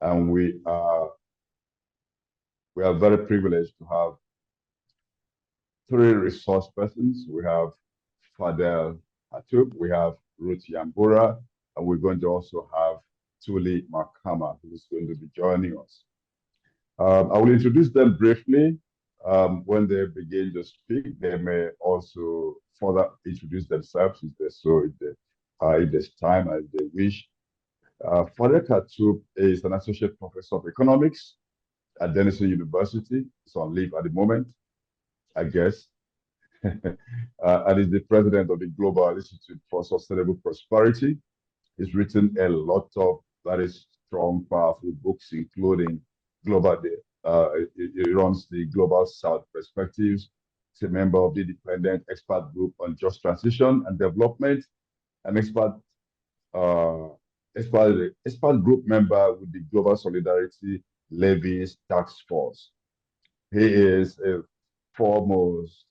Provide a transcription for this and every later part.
And we are very privileged to have three resource persons. We have Fadel Hatub, we have Ruth Yambura, and we're going to also have Tuli Makama, who's going to be joining us. I will introduce them briefly. When they begin to speak, they may also further introduce themselves if they so, if there's time, as they wish. Fadel Hatub is an associate professor of economics at Denison University. He's on leave at the moment, I guess. And is the president of the Global Institute for Sustainable Prosperity. He's written a lot of very strong, powerful books, including Global. He runs the Global South Perspectives. He's a member of the Independent Expert Group on Just Transition and Development, an uh, expert group member with the Global Solidarity Levies Task Force. He is a foremost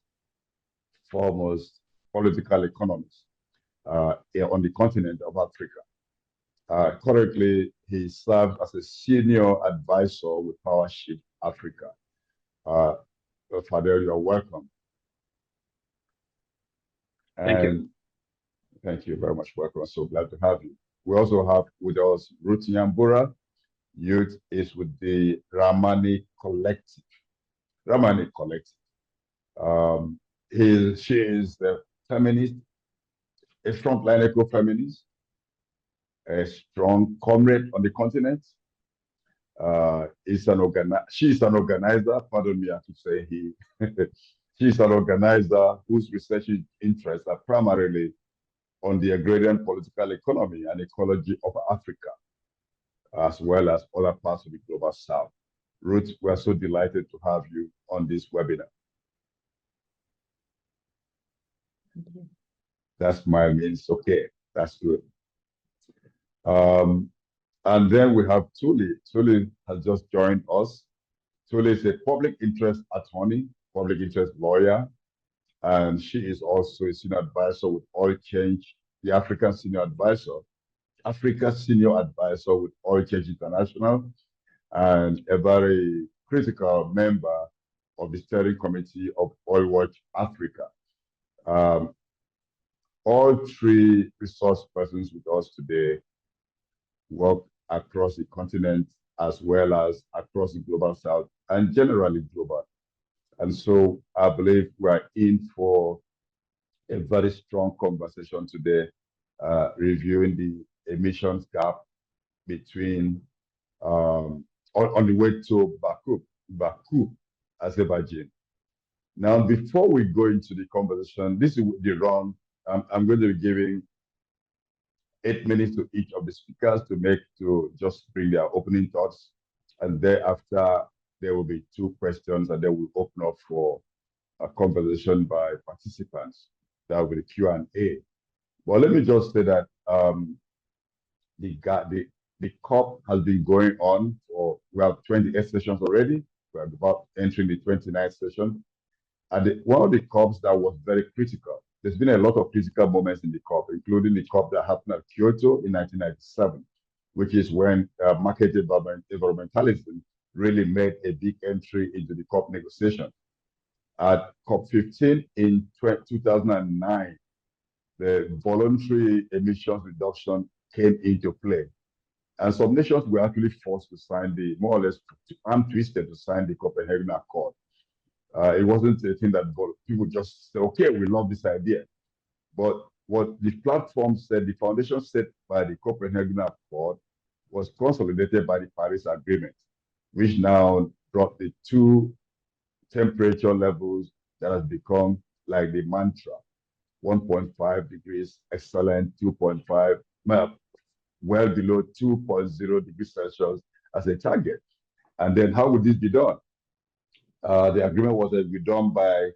foremost political economist here on the continent of Africa. Currently, he serves as a senior advisor with PowerShift Africa. Uh, Fadel, you're welcome. Thank you. And thank you very much. Welcome. I'm so glad to have you. We also have with us Ruth Nyambura. Youth is with the Ramani Collective. Ramani Collective. Um, she is a feminist, a frontline eco-feminist, a strong comrade on the continent. She's an organizer, pardon me, I have to say he. She's an organizer whose research interests are primarily on the agrarian political economy and ecology of Africa, as well as other parts of the global south. Ruth, we're so delighted to have you on this webinar. That smile means okay, that's good. Um, and then we have Tuli. Tuli has just joined us. Tuli is a public interest attorney, public interest lawyer, and she is also a senior advisor with Oil Change, the Africa Senior Advisor with Oil Change International, and a very critical member of the steering committee of Oil Watch Africa. Um, all three resource persons with us today work across the continent as well as across the global south and generally global. And so I believe we're in for a very strong conversation today, reviewing the emissions gap between on the way to Baku, Azerbaijan. Now, before we go into the conversation, this is the round. I'm going to be giving 8 minutes to each of the speakers to just bring their opening thoughts, and thereafter there will be two questions, and then we'll open up for a conversation by participants. That will be the Q&A. Well, let me just say that the COP has been going on for, we have 28 sessions already. We're about entering the 29th session. And one of the COPs that was very critical, there's been a lot of critical moments in the COP, including the COP that happened at Kyoto in 1997, which is when market environmentalism really made a big entry into the COP negotiation. At COP15 in 2009, the voluntary emissions reduction came into play. And some nations were actually forced to sign more or less arm twisted to sign the Copenhagen Accord. It wasn't a thing that people just said, okay, we love this idea. But what the platform said, the foundation set by the Copenhagen Accord was consolidated by the Paris Agreement, which now brought the two temperature levels that has become like the mantra. 1.5 degrees, excellent, 2.5, well below 2.0 degrees Celsius as a target. And then how would this be done? The agreement was to be done by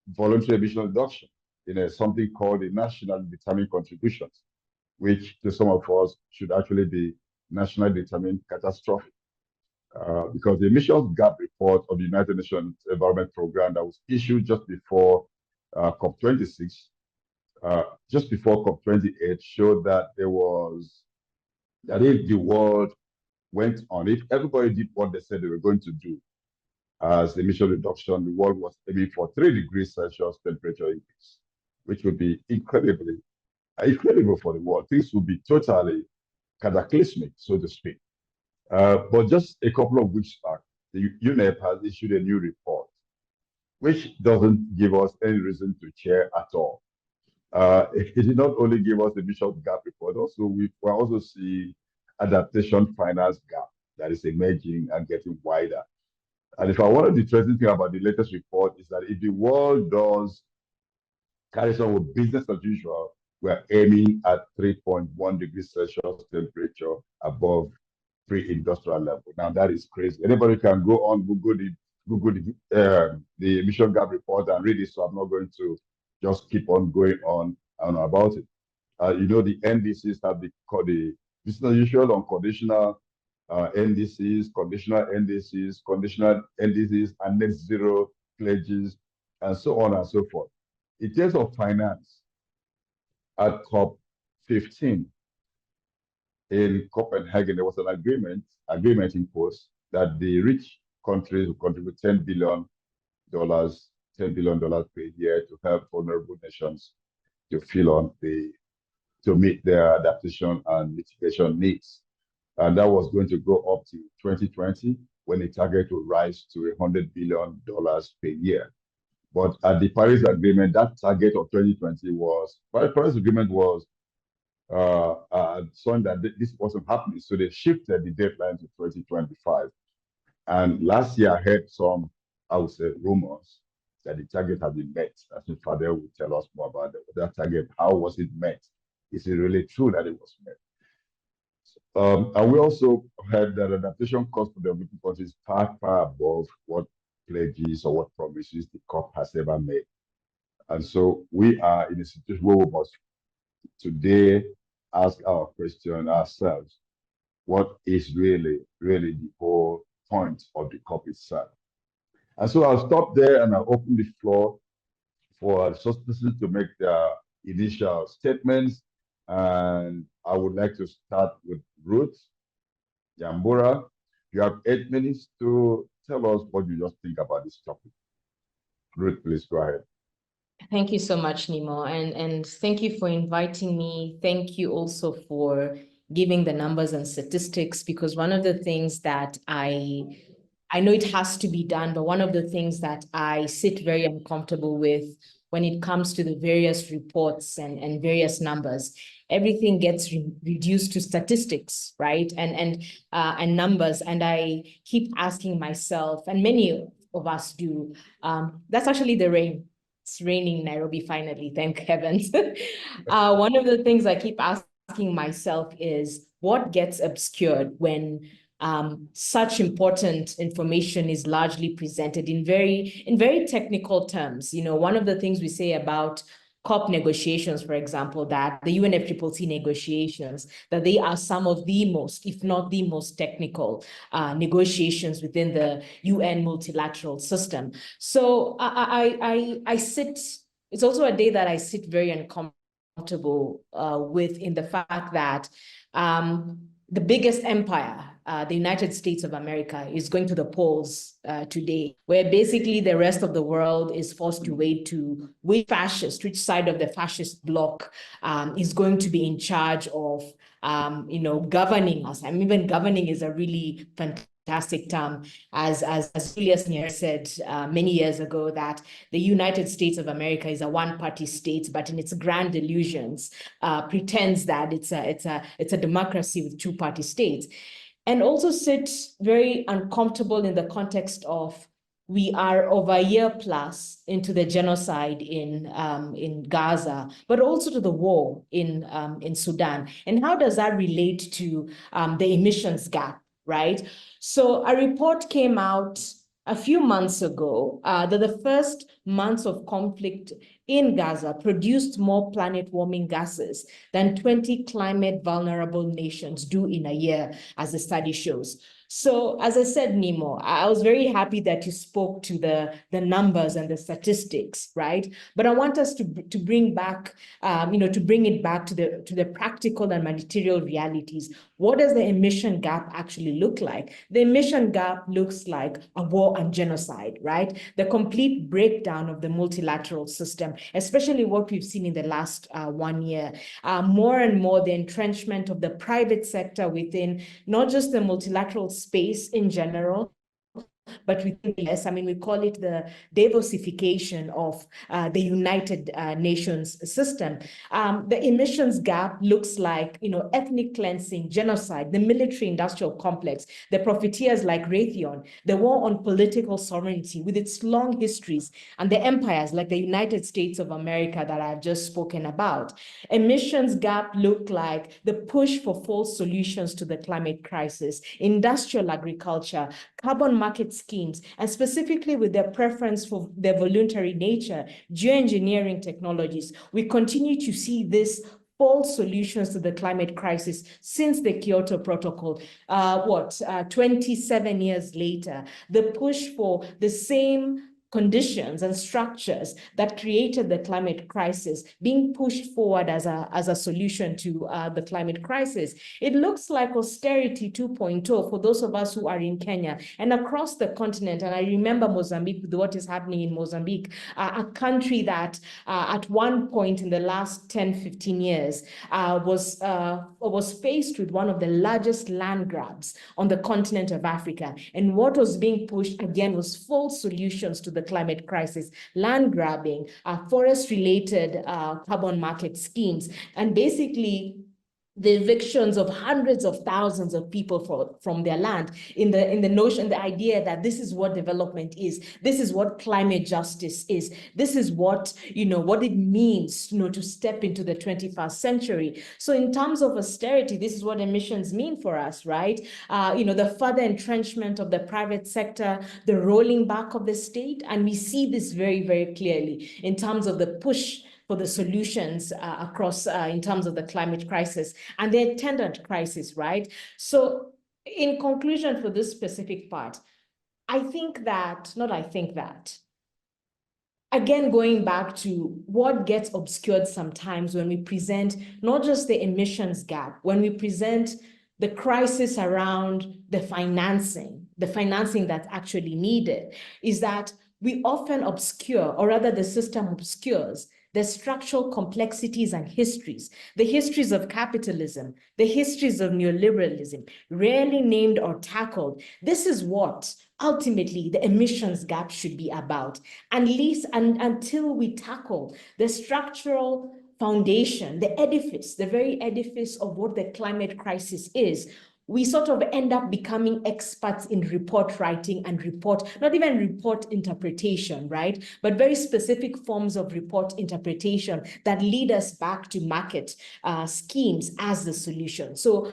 voluntary emission reduction in something called the national determined contributions, which to some of us should actually be nationally determined catastrophic. Because the emissions gap report of the United Nations Environment Program that was issued just before COP26, just before COP28, showed that if the world went on, if everybody did what they said they were going to do as emission reduction, the world was aiming for 3 degrees Celsius temperature increase, which would be incredible for the world. Things would be totally cataclysmic, so to speak. But just a couple of weeks back, the UNEP has issued a new report, which doesn't give us any reason to cheer at all. It did not only give us the emission gap report, also we also see adaptation finance gap that is emerging and getting wider. And if I one of the interesting thing about the latest report is that if the world does carry on with business as usual, we're aiming at 3.1 degrees Celsius temperature above pre-industrial level. Now that is crazy. Anybody can go on Google the emission gap report and read it. So I'm not going to just keep on going on and about it. The NDCs have the business as usual, unconditional NDCs, conditional NDCs, conditional NDCs, and net zero pledges, and so on and so forth. In terms of finance, at COP15 in Copenhagen, there was an agreement imposed that the rich countries will contribute $10 billion per year to help vulnerable nations to to meet their adaptation and mitigation needs. And that was going to go up to 2020 when the target will rise to $100 billion per year. But at the Paris Agreement, that target of 2020 Paris Agreement was showing that this wasn't happening. So they shifted the deadline to 2025. And last year, I heard some, I would say, rumors that the target had been met. I think Fadel will tell us more about that target. How was it met? Is it really true that it was met? And we also heard that adaptation cost for developing countries far, far above what pledges or what promises the COP has ever made. And so we are in a situation where we must today ask our question ourselves, what is really the whole point of the COP itself? And so I'll stop there and I'll open the floor for citizens to make their initial statements. And I would like to start with Ruth Yambura. You have 8 minutes to tell us what you just think about this topic. Ruth, please go ahead. Thank you so much, Nemo, and thank you for inviting me. Thank you also for giving the numbers and statistics, because one of the things that I know it has to be done, but one of the things that I sit very uncomfortable with when it comes to the various reports and various numbers, everything gets reduced to statistics, right? And numbers. And I keep asking myself, and many of us do, that's actually the rain. It's raining in Nairobi finally, thank heavens. One of the things I keep asking myself is, what gets obscured when such important information is largely presented in very technical terms? One of the things we say about COP negotiations, for example, that the UNFCCC negotiations, that they are some of the most, if not the most technical negotiations within the UN multilateral system. So I sit, it's also a day that I sit very uncomfortable with, in the fact that the biggest empire, the United States of America, is going to the polls today, where basically the rest of the world is forced to wait to which side of the fascist bloc is going to be in charge of, governing us. I mean, even governing is a really fantastic term, as Julius Nyerere said many years ago, that the United States of America is a one-party state, but in its grand illusions, pretends that it's a democracy with two-party states. And also sit very uncomfortable in the context of, we are over a year plus into the genocide in Gaza, but also to the war in Sudan. And how does that relate to the emissions gap, right? So a report came out a few months ago that the first months of conflict in Gaza produced more planet-warming gases than 20 climate-vulnerable nations do in a year, as the study shows. So, as I said, Nemo, I was very happy that you spoke to the numbers and the statistics, right? But I want us to bring back, to bring it back to the practical and material realities. What does the emission gap actually look like? The emission gap looks like a war and genocide, right? The complete breakdown of the multilateral system, especially what we've seen in the last 1 year. More and more, the entrenchment of the private sector within not just the multilateral space in general, but within the US, I mean, we call it the diversification of the United Nations system. The emissions gap looks like, ethnic cleansing, genocide, the military-industrial complex, the profiteers like Raytheon, the war on political sovereignty with its long histories, and the empires like the United States of America that I've just spoken about. Emissions gap look like the push for false solutions to the climate crisis, industrial agriculture, carbon market schemes, and specifically with their preference for their voluntary nature, geoengineering technologies. We continue to see this false solutions to the climate crisis since the Kyoto Protocol. 27 years later, the push for the same conditions and structures that created the climate crisis being pushed forward as a solution to the climate crisis. It looks like austerity 2.0 for those of us who are in Kenya and across the continent. And I remember Mozambique, with what is happening in Mozambique, a country that at one point in the last 10, 15 years was faced with one of the largest land grabs on the continent of Africa. And what was being pushed again was false solutions to the climate crisis, land grabbing, forest-related carbon market schemes, and basically the evictions of hundreds of thousands of people from their land in the notion, the idea that this is what development is, this is what climate justice is, this is what, what it means, to step into the 21st century. So in terms of austerity, this is what emissions mean for us, right? The further entrenchment of the private sector, the rolling back of the state, and we see this very, very clearly in terms of the push for the solutions across in terms of the climate crisis and the attendant crisis, right? So in conclusion for this specific part, again, going back to what gets obscured sometimes when we present not just the emissions gap, when we present the crisis around the financing that's actually needed, is that we often obscure, or rather the system obscures, the structural complexities and histories, the histories of capitalism, the histories of neoliberalism, rarely named or tackled. This is what ultimately the emissions gap should be about, at least until we tackle the structural foundation, the very edifice of what the climate crisis is. We sort of end up becoming experts in report writing and not even report interpretation, right? But very specific forms of report interpretation that lead us back to market schemes as the solution. So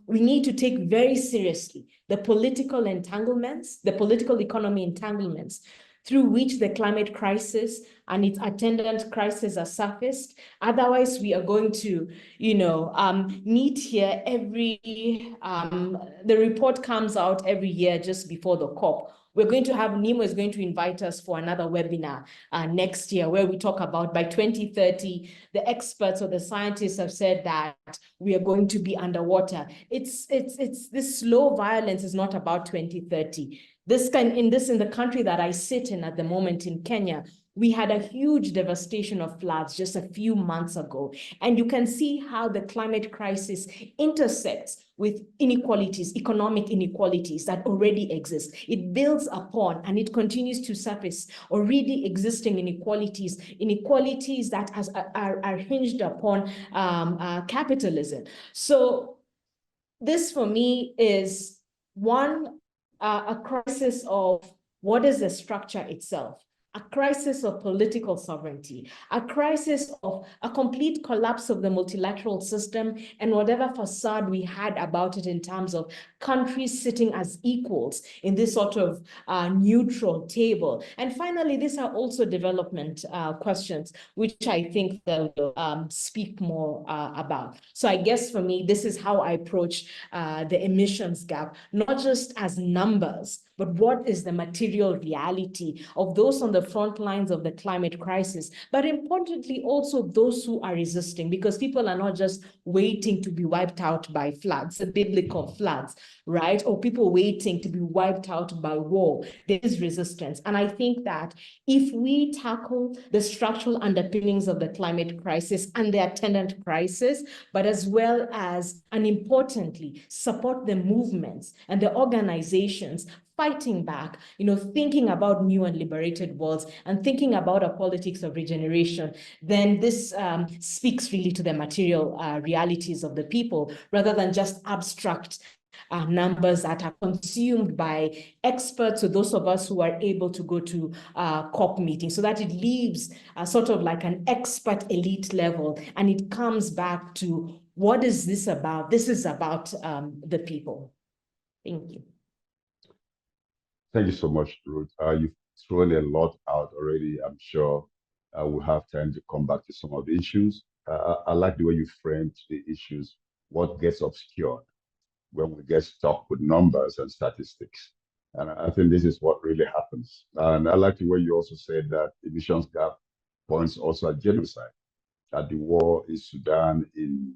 we need to take very seriously the political entanglements, the political economy entanglements through which the climate crisis and its attendant crises are surfaced. Otherwise, we are going to, meet here the report comes out every year just before the COP. We're going to have, Nemo is going to invite us for another webinar next year where we talk about by 2030, the experts or the scientists have said that we are going to be underwater. It's this slow violence is not about 2030. In the country that I sit in at the moment in Kenya, we had a huge devastation of floods just a few months ago. And you can see how the climate crisis intersects with inequalities, economic inequalities that already exist. It builds upon and it continues to surface already existing inequalities that are hinged upon capitalism. So this for me is one, a crisis of what is the structure itself, a crisis of political sovereignty, a crisis of a complete collapse of the multilateral system and whatever facade we had about it in terms of countries sitting as equals in this sort of neutral table. And finally, these are also development questions, which I think they'll speak more about. So I guess for me, this is how I approach the emissions gap, not just as numbers, but what is the material reality of those on the front lines of the climate crisis, but importantly also those who are resisting, because people are not just waiting to be wiped out by floods, the biblical floods, right? Or people waiting to be wiped out by war. There is resistance. And I think that if we tackle the structural underpinnings of the climate crisis and the attendant crisis, but as well as, and importantly, support the movements and the organizations fighting back, thinking about new and liberated worlds and thinking about a politics of regeneration, then this speaks really to the material realities of the people rather than just abstract numbers that are consumed by experts or those of us who are able to go to COP meetings, so that it leaves sort of like an expert elite level and it comes back to what is this about? This is about the people. Thank you. Thank you so much, Ruth. You've thrown a lot out already. I'm sure we'll have time to come back to some of the issues. I like the way you framed the issues, what gets obscured when we get stuck with numbers and statistics. And I think this is what really happens. And I like the way you also said that emissions gap points also at genocide, at the war in Sudan, in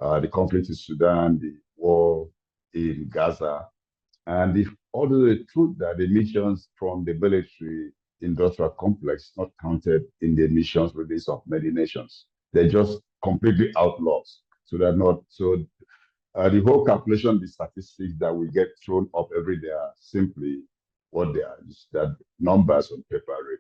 the conflict in Sudan, the war in Gaza, and if although the truth that emissions from the military industrial complex not counted in the emissions release of many nations, they're just completely outlaws. So they're not. So the whole calculation, the statistics that we get thrown up every day are simply what they are. Just that numbers on paper, really.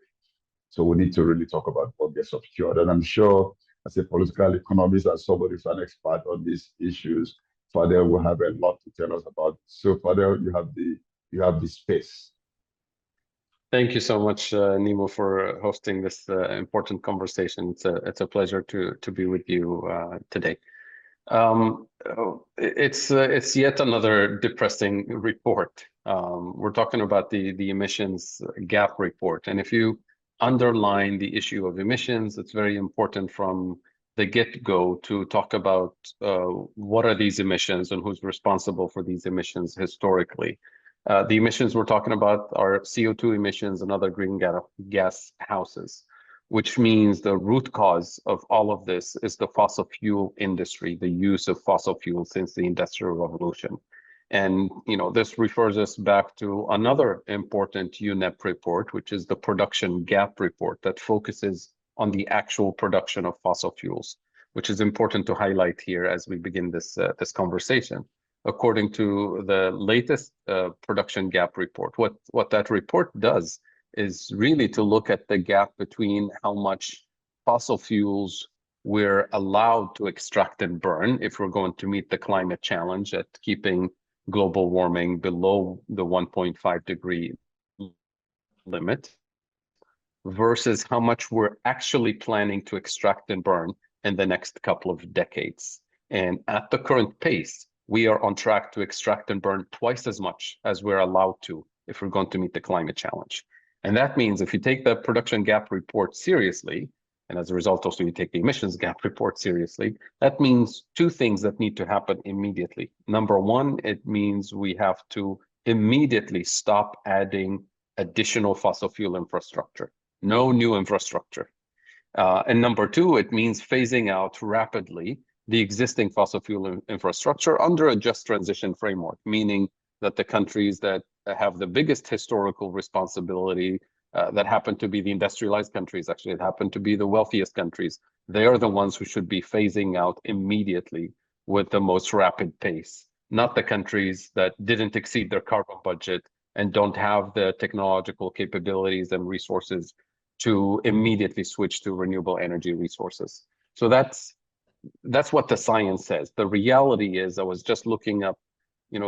So we need to really talk about what gets obscured. And I'm sure, as a political economist and somebody who's an expert on these issues, Fadel will have a lot to tell us about. So Fadel, you have the space. Thank you so much, Nemo, for hosting this important conversation. It's a pleasure to be with you today. It's yet another depressing report. We're talking about the emissions gap report, and if you underline the issue of emissions, it's very important from the get-go to talk about what are these emissions and who's responsible for these emissions historically. The emissions we're talking about are CO2 emissions and other green gas houses, which means the root cause of all of this is the fossil fuel industry, the use of fossil fuel since the Industrial Revolution. And this refers us back to another important UNEP report, which is the production gap report that focuses on the actual production of fossil fuels, which is important to highlight here as we begin this conversation. According to the latest production gap report, what that report does is really to look at the gap between how much fossil fuels we're allowed to extract and burn if we're going to meet the climate challenge at keeping global warming below the 1.5 degree limit versus how much we're actually planning to extract and burn in the next couple of decades. And at the current pace, we are on track to extract and burn twice as much as we're allowed to if we're going to meet the climate challenge. And that means if you take the production gap report seriously, and as a result also you take the emissions gap report seriously, that means two things that need to happen immediately. Number one, it means we have to immediately stop adding additional fossil fuel infrastructure, no new infrastructure. And number two, it means phasing out rapidly the existing fossil fuel infrastructure under a just transition framework, meaning that the countries that have the biggest historical responsibility, that happen to be the industrialized countries, actually it happen to be the wealthiest countries, they are the ones who should be phasing out immediately with the most rapid pace, not the countries that didn't exceed their carbon budget and don't have the technological capabilities and resources to immediately switch to renewable energy resources. So that's what the science says. The reality is, I was just looking up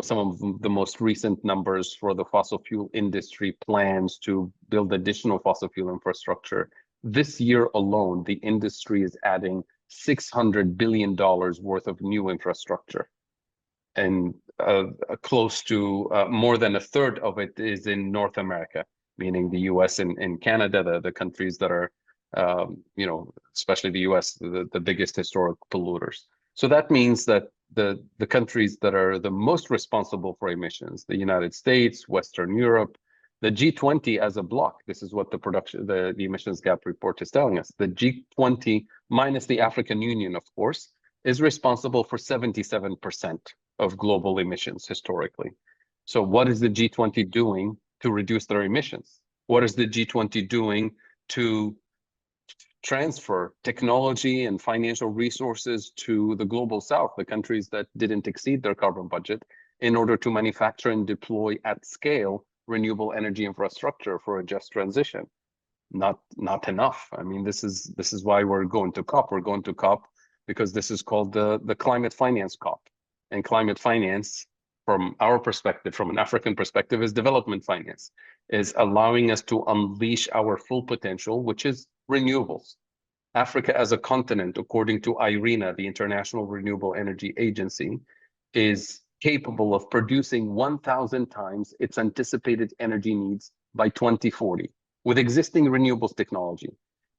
some of the most recent numbers for the fossil fuel industry plans to build additional fossil fuel infrastructure. This year alone, the industry is adding $600 billion worth of new infrastructure. And close to more than a third of it is in North America, meaning the US and Canada, the countries that are, especially the US, the biggest historic polluters. So that means that the countries that are the most responsible for emissions, the United States, Western Europe, the G20 as a block, this is what the emissions gap report is telling us. The G20 minus the African Union, of course, is responsible for 77% of global emissions historically. So what is the G20 doing to reduce their emissions? What is the G20 doing to transfer technology and financial resources to the global south, the countries that didn't exceed their carbon budget, in order to manufacture and deploy at scale renewable energy infrastructure for a just transition? Not enough. I mean, this is why we're going to COP. We're going to COP because this is called the climate finance COP. And climate finance, from our perspective, from an African perspective, is development finance, is allowing us to unleash our full potential, which is renewables. Africa as a continent, according to IRENA, the International Renewable Energy Agency, is capable of producing 1,000 times its anticipated energy needs by 2040 with existing renewables technology.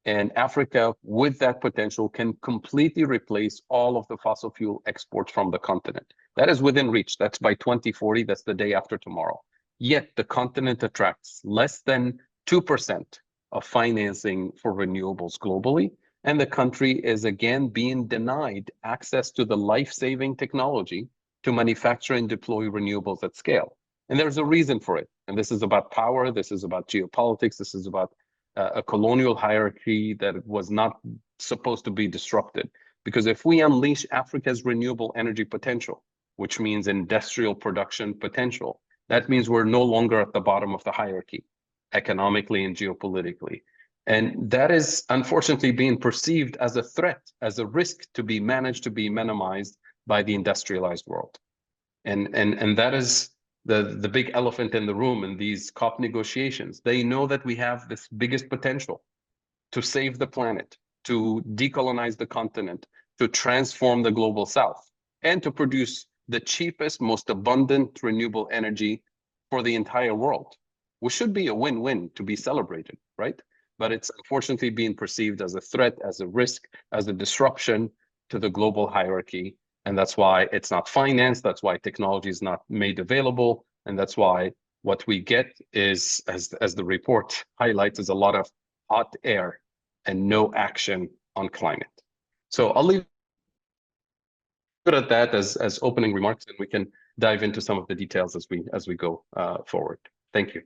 And Africa, with that potential, can completely replace all of the fossil fuel exports from the continent. That is within reach. That's by 2040. That's the day after tomorrow. Yet the continent attracts less than 2% of financing for renewables globally. And the country is again being denied access to the life-saving technology to manufacture and deploy renewables at scale. And there's a reason for it. And this is about power. This is about geopolitics. This is about a colonial hierarchy that was not supposed to be disrupted. Because if we unleash Africa's renewable energy potential, which means industrial production potential, that means we're no longer at the bottom of the hierarchy, economically and geopolitically. And that is unfortunately being perceived as a threat, as a risk to be managed, to be minimized by the industrialized world. And that is the big elephant in the room in these COP negotiations. They know that we have this biggest potential to save the planet, to decolonize the continent, to transform the global south, and to produce the cheapest, most abundant renewable energy for the entire world, which should be a win-win to be celebrated, right? But it's unfortunately being perceived as a threat, as a risk, as a disruption to the global hierarchy. And that's why it's not financed. That's why technology is not made available. And that's why what we get is, as the report highlights, is a lot of hot air and no action on climate. So I'll leave it at that as opening remarks, and we can dive into some of the details as we go forward. Thank you.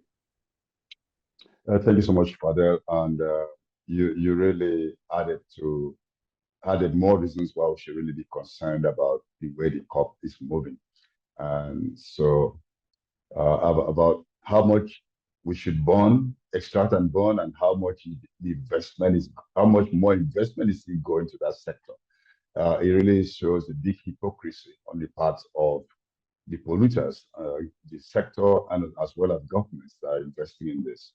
Thank you so much, Fadel. And you really added more reasons why we should really be concerned about the way the COP is moving. And so about how much we should extract and burn, and how much how much more investment is still going to that sector. It really shows the big hypocrisy on the part of the polluters, the sector, and as well as governments that are investing in this.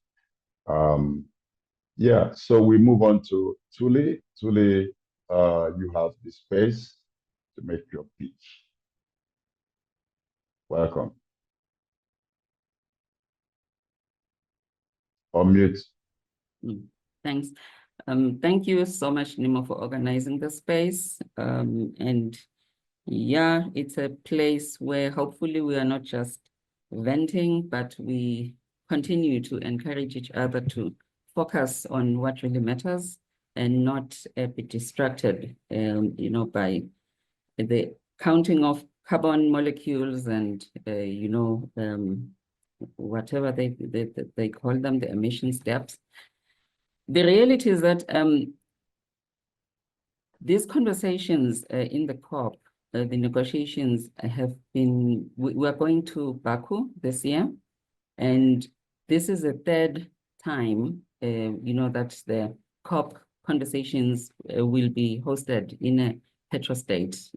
Yeah, so we move on to Tuli. Tuli, you have the space to make your pitch. Welcome. Unmute. Thanks. Thank you so much, Nimo, for organizing the space. And yeah, it's a place where hopefully we are not just venting, but we continue to encourage each other to focus on what really matters and not be distracted, by the counting of carbon molecules and, whatever they call them, the emission steps. The reality is that these conversations in the COP, the negotiations have been, we are going to Baku this year, and this is the third time, that the COP conversations will be hosted in a petrostate,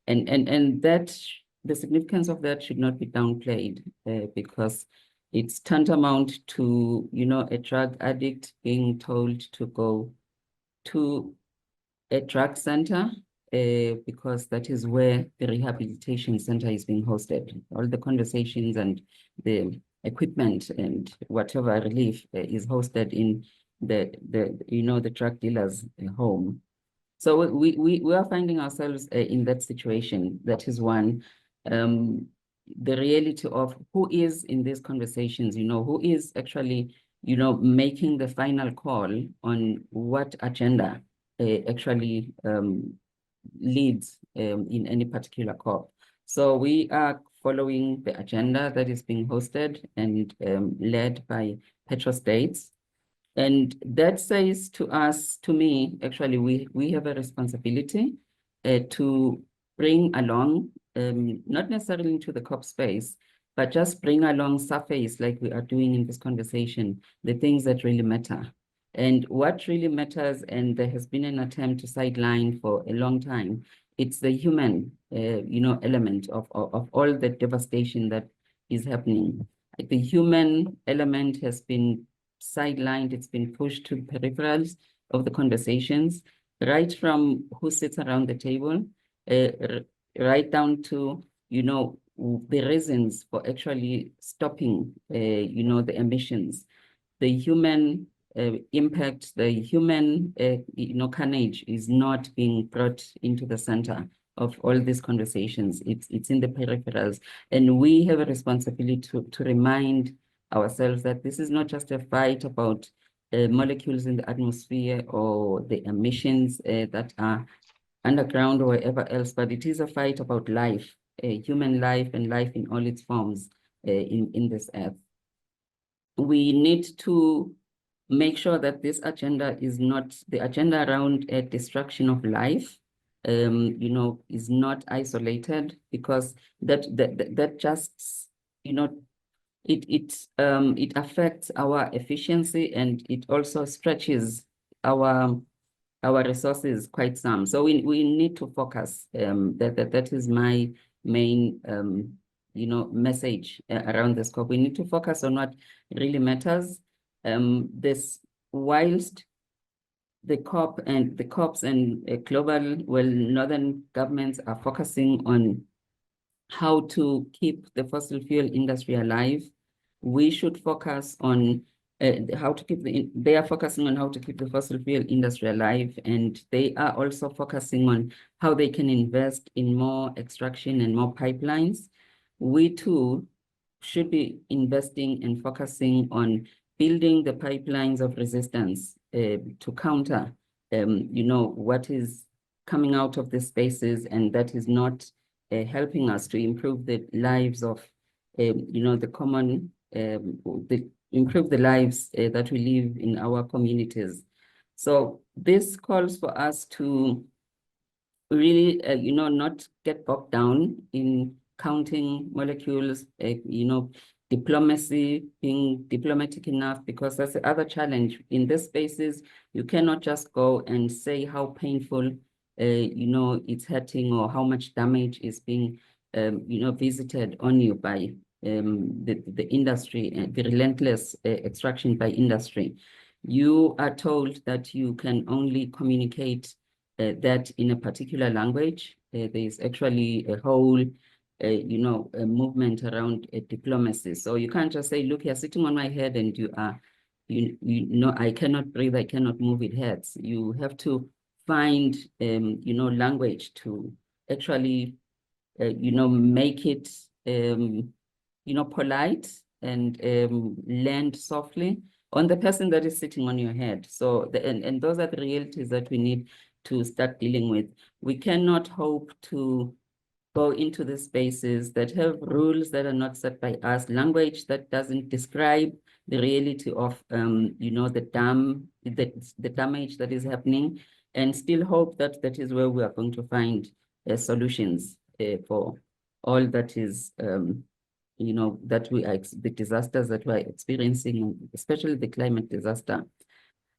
and that the significance of that should not be downplayed because it's tantamount to, a drug addict being told to go to a drug center because that is where the rehabilitation center is being hosted. All the conversations and the equipment and whatever relief is hosted in the drug dealer's home. So we are finding ourselves in that situation. That is one. The reality of who is in these conversations, who is actually, making the final call on what agenda actually leads in any particular COP. So we are following the agenda that is being hosted and led by petrostates. And that says to us, to me, actually, we have a responsibility to bring along, not necessarily into the COP space, but just bring along surface like we are doing in this conversation, the things that really matter. And what really matters, and there has been an attempt to sideline for a long time, it's the human, element of all the devastation that is happening. The human element has been sidelined, it's been pushed to the peripherals of the conversations, right from who sits around the table, right down to, the reasons for actually stopping, the emissions, the human impact, the human, carnage is not being brought into the center of all these conversations. It's in the peripherals. And we have a responsibility to remind ourselves that this is not just a fight about molecules in the atmosphere or the emissions that are underground or wherever else, but it is a fight about life, human life and life in all its forms in this earth. We need to make sure that this agenda is not the agenda around a destruction of life, is not isolated, because that just, it affects our efficiency, and it also stretches our resources quite some. So we need to focus. That is my main message around this COP. We need to focus on what really matters. Whilst the COP and the COPs and global, northern governments are focusing on how to keep the fossil fuel industry alive, we should focus on how to keep they are focusing on how to keep the fossil fuel industry alive, and they are also focusing on how they can invest in more extraction and more pipelines. We too should be investing and focusing on building the pipelines of resistance to counter, what is coming out of the spaces, and that is not helping us to improve the lives of, the common, improve the lives that we live in our communities. So this calls for us to really, not get bogged down in counting molecules, diplomacy, being diplomatic enough, because that's the other challenge. In these spaces, you cannot just go and say how painful, it's hurting, or how much damage is being, visited on you by the industry and the relentless extraction by industry. You are told that you can only communicate that in a particular language. There is actually a whole, a movement around diplomacy. So you can't just say, look, you're sitting on my head and you are, I cannot breathe, I cannot move, it hurts. You have to find, language to actually, make it, polite and land softly on the person that is sitting on your head. So, and those are the realities that we need to start dealing with. We cannot hope to go into the spaces that have rules that are not set by us, language that doesn't describe the reality of, the damage that is happening, and still hope that that is where we are going to find solutions for all that is, that we are, the disasters that we are experiencing, especially the climate disaster.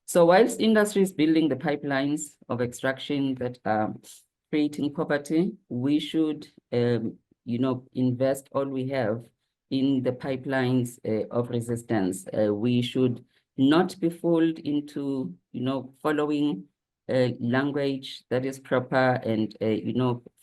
So whilst industry is building the pipelines of extraction that are creating poverty, we should, invest all we have in the pipelines of resistance. We should not be fooled into, following language that is proper and,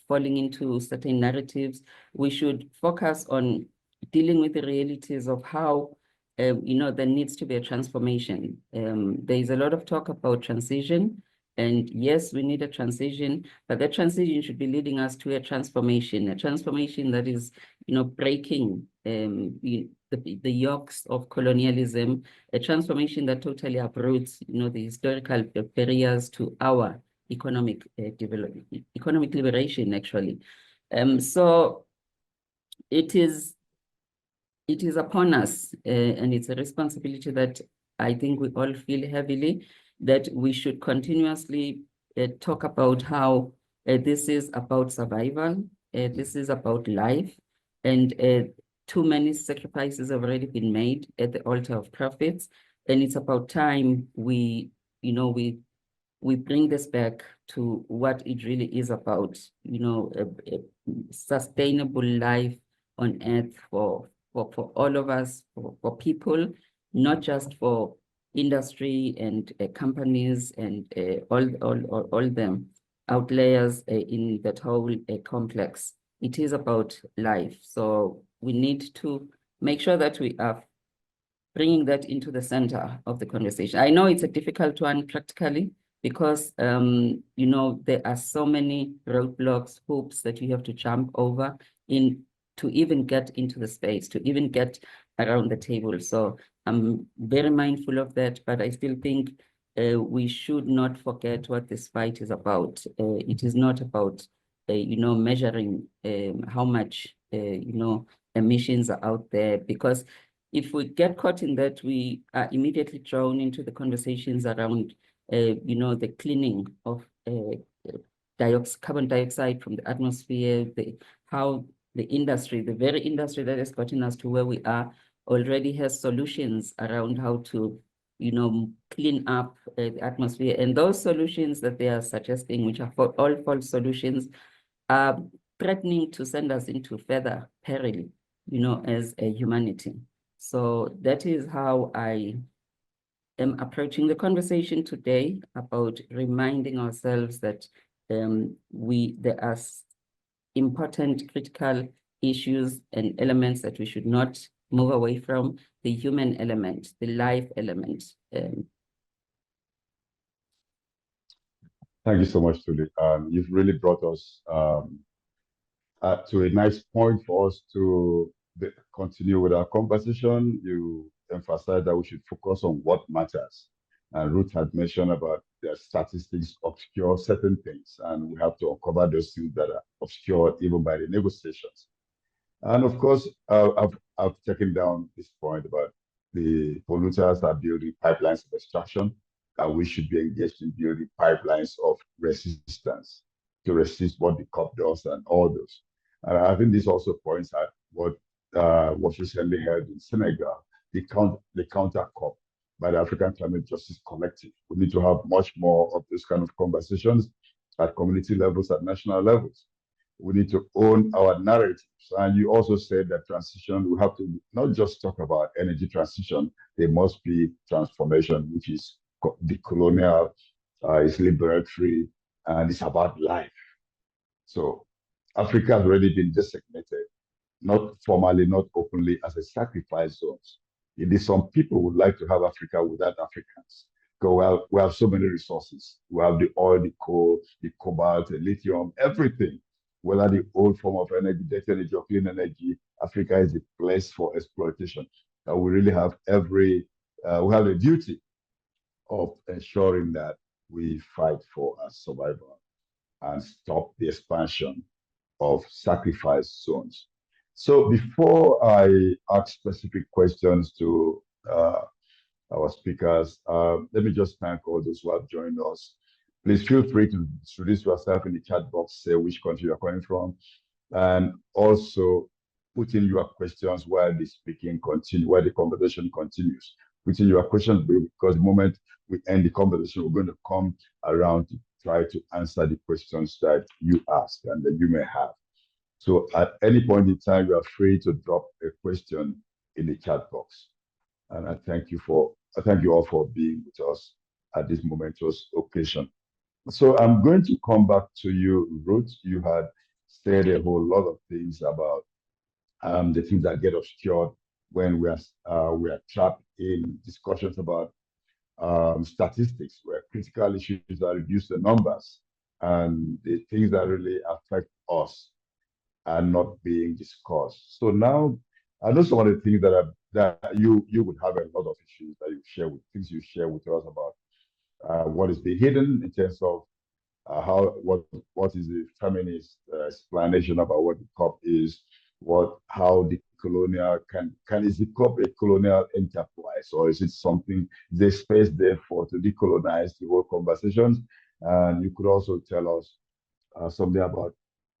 falling into certain narratives. We should focus on dealing with the realities of how, there needs to be a transformation. There is a lot of talk about transition, and yes, we need a transition, but that transition should be leading us to a transformation that is, breaking the yokes of colonialism, a transformation that totally uproots, the historical barriers to our economic development, economic liberation, actually. So it is upon us, and it's a responsibility that I think we all feel heavily, that we should continuously talk about how this is about survival, this is about life, and too many sacrifices have already been made at the altar of profits, and it's about time we bring this back to what it really is about, a sustainable life on earth for all of us, for people, not just for industry and companies and all them outliers in that whole complex. It is about life. So we need to make sure that we are bringing that into the center of the conversation. I know it's a difficult one practically, because there are so many roadblocks, hoops that you have to jump over to even get into the space, to even get around the table. So I'm very mindful of that, but I still think we should not forget what this fight is about. It is not about measuring how much emissions are out there, because if we get caught in that, we are immediately drawn into the conversations around the cleaning of carbon dioxide from the atmosphere, how the industry, the very industry that has gotten us to where we are, already has solutions around how to, clean up the atmosphere. And those solutions that they are suggesting, which are all false solutions, are threatening to send us into further peril, as a humanity. So that is how I am approaching the conversation today, about reminding ourselves that there are important critical issues and elements that we should not move away from: the human element, the life element. Thank you so much, Tuli. You've really brought us to a nice point for us to continue with our conversation. You emphasize that we should focus on what matters. And Ruth had mentioned about the statistics obscure certain things, and we have to uncover those things that are obscured even by the negotiations. And of course, I've taken down this point about the polluters are building pipelines of extraction, and we should be engaged in building pipelines of resistance to resist what the COP does and all those. And I think this also points at what was recently held in Senegal, the counter COP by the African Climate Justice Collective. We need to have much more of this kind of conversations at community levels, at national levels. We need to own our narratives. And you also said that transition, we have to not just talk about energy transition, there must be transformation, which is decolonial, it's liberatory, and it's about life. So Africa has already been designated, not formally, not openly, as a sacrifice zone. Indeed, some people would like to have Africa without Africans. Because we have so many resources. We have the oil, the coal, the cobalt, the lithium, everything. Whether the old form of energy, direct energy, or clean energy, Africa is a place for exploitation. We really have we have a duty of ensuring that we fight for our survival and stop the expansion of sacrifice zones. So before I ask specific questions to our speakers, let me just thank all those who have joined us. Please feel free to introduce yourself in the chat box, say which country you're coming from, and also put in your questions while while the conversation continues. Put in your questions, because the moment we end the conversation, we're going to come around to try to answer the questions that you ask and that you may have. So at any point in time, you are free to drop a question in the chat box. And I thank you all for being with us at this momentous occasion. So I'm going to come back to you, Ruth. You had said a whole lot of things about the things that get obscured when we are trapped in discussions about statistics, where critical issues are reduced to numbers, and the things that really affect us are not being discussed. So now, I know some of the things that you would have a lot of issues that you share with us about what is being hidden in terms of what is the feminist explanation about what the COP is, how the colonial is the COP a colonial enterprise, or is it something, there's space there for to decolonize the whole conversations? And you could also tell us something about,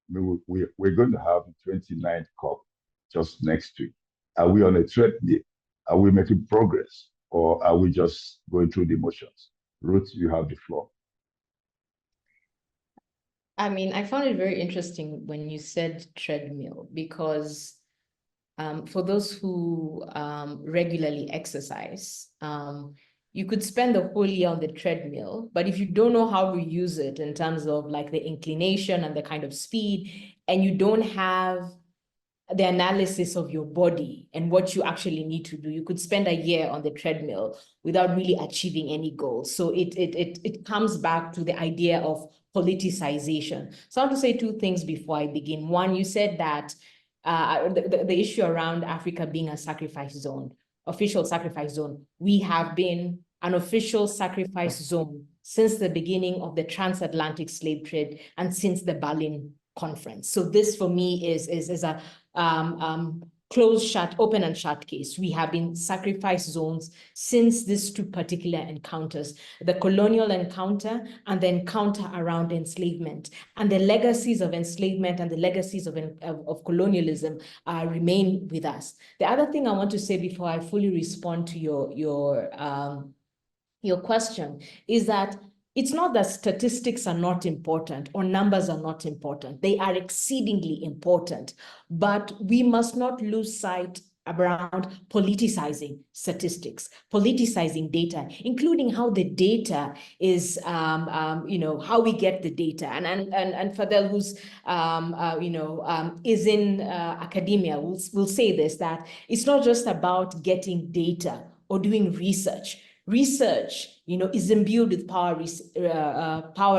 we're going to have the 29th COP just next week. Are we on a treadmill? Are we making progress, or are we just going through the motions? Ruth, you have the floor. I mean, I found it very interesting when you said treadmill, because for those who regularly exercise, you could spend the whole year on the treadmill, but if you don't know how to use it in terms of like the inclination and the kind of speed, and you don't have the analysis of your body and what you actually need to do, you could spend a year on the treadmill without really achieving any goals. So it comes back to the idea of politicization. So I want to say two things before I begin. One, you said that the issue around Africa being a sacrifice zone, official sacrifice zone. We have been an official sacrifice zone since the beginning of the transatlantic slave trade and since the Berlin Conference. So this for me is a closed, shut, open and shut case. We have been sacrifice zones since these two particular encounters, the colonial encounter and the encounter around enslavement, and the legacies of enslavement and the legacies of colonialism remain with us. The other thing I want to say before I fully respond to your question is that it's not that statistics are not important or numbers are not important. They are exceedingly important, but we must not lose sight around politicizing statistics, politicizing data, including how the data is, how we get the data. And Fadel, who's, is in academia, will say this, that it's not just about getting data or doing research. Research, is imbued with power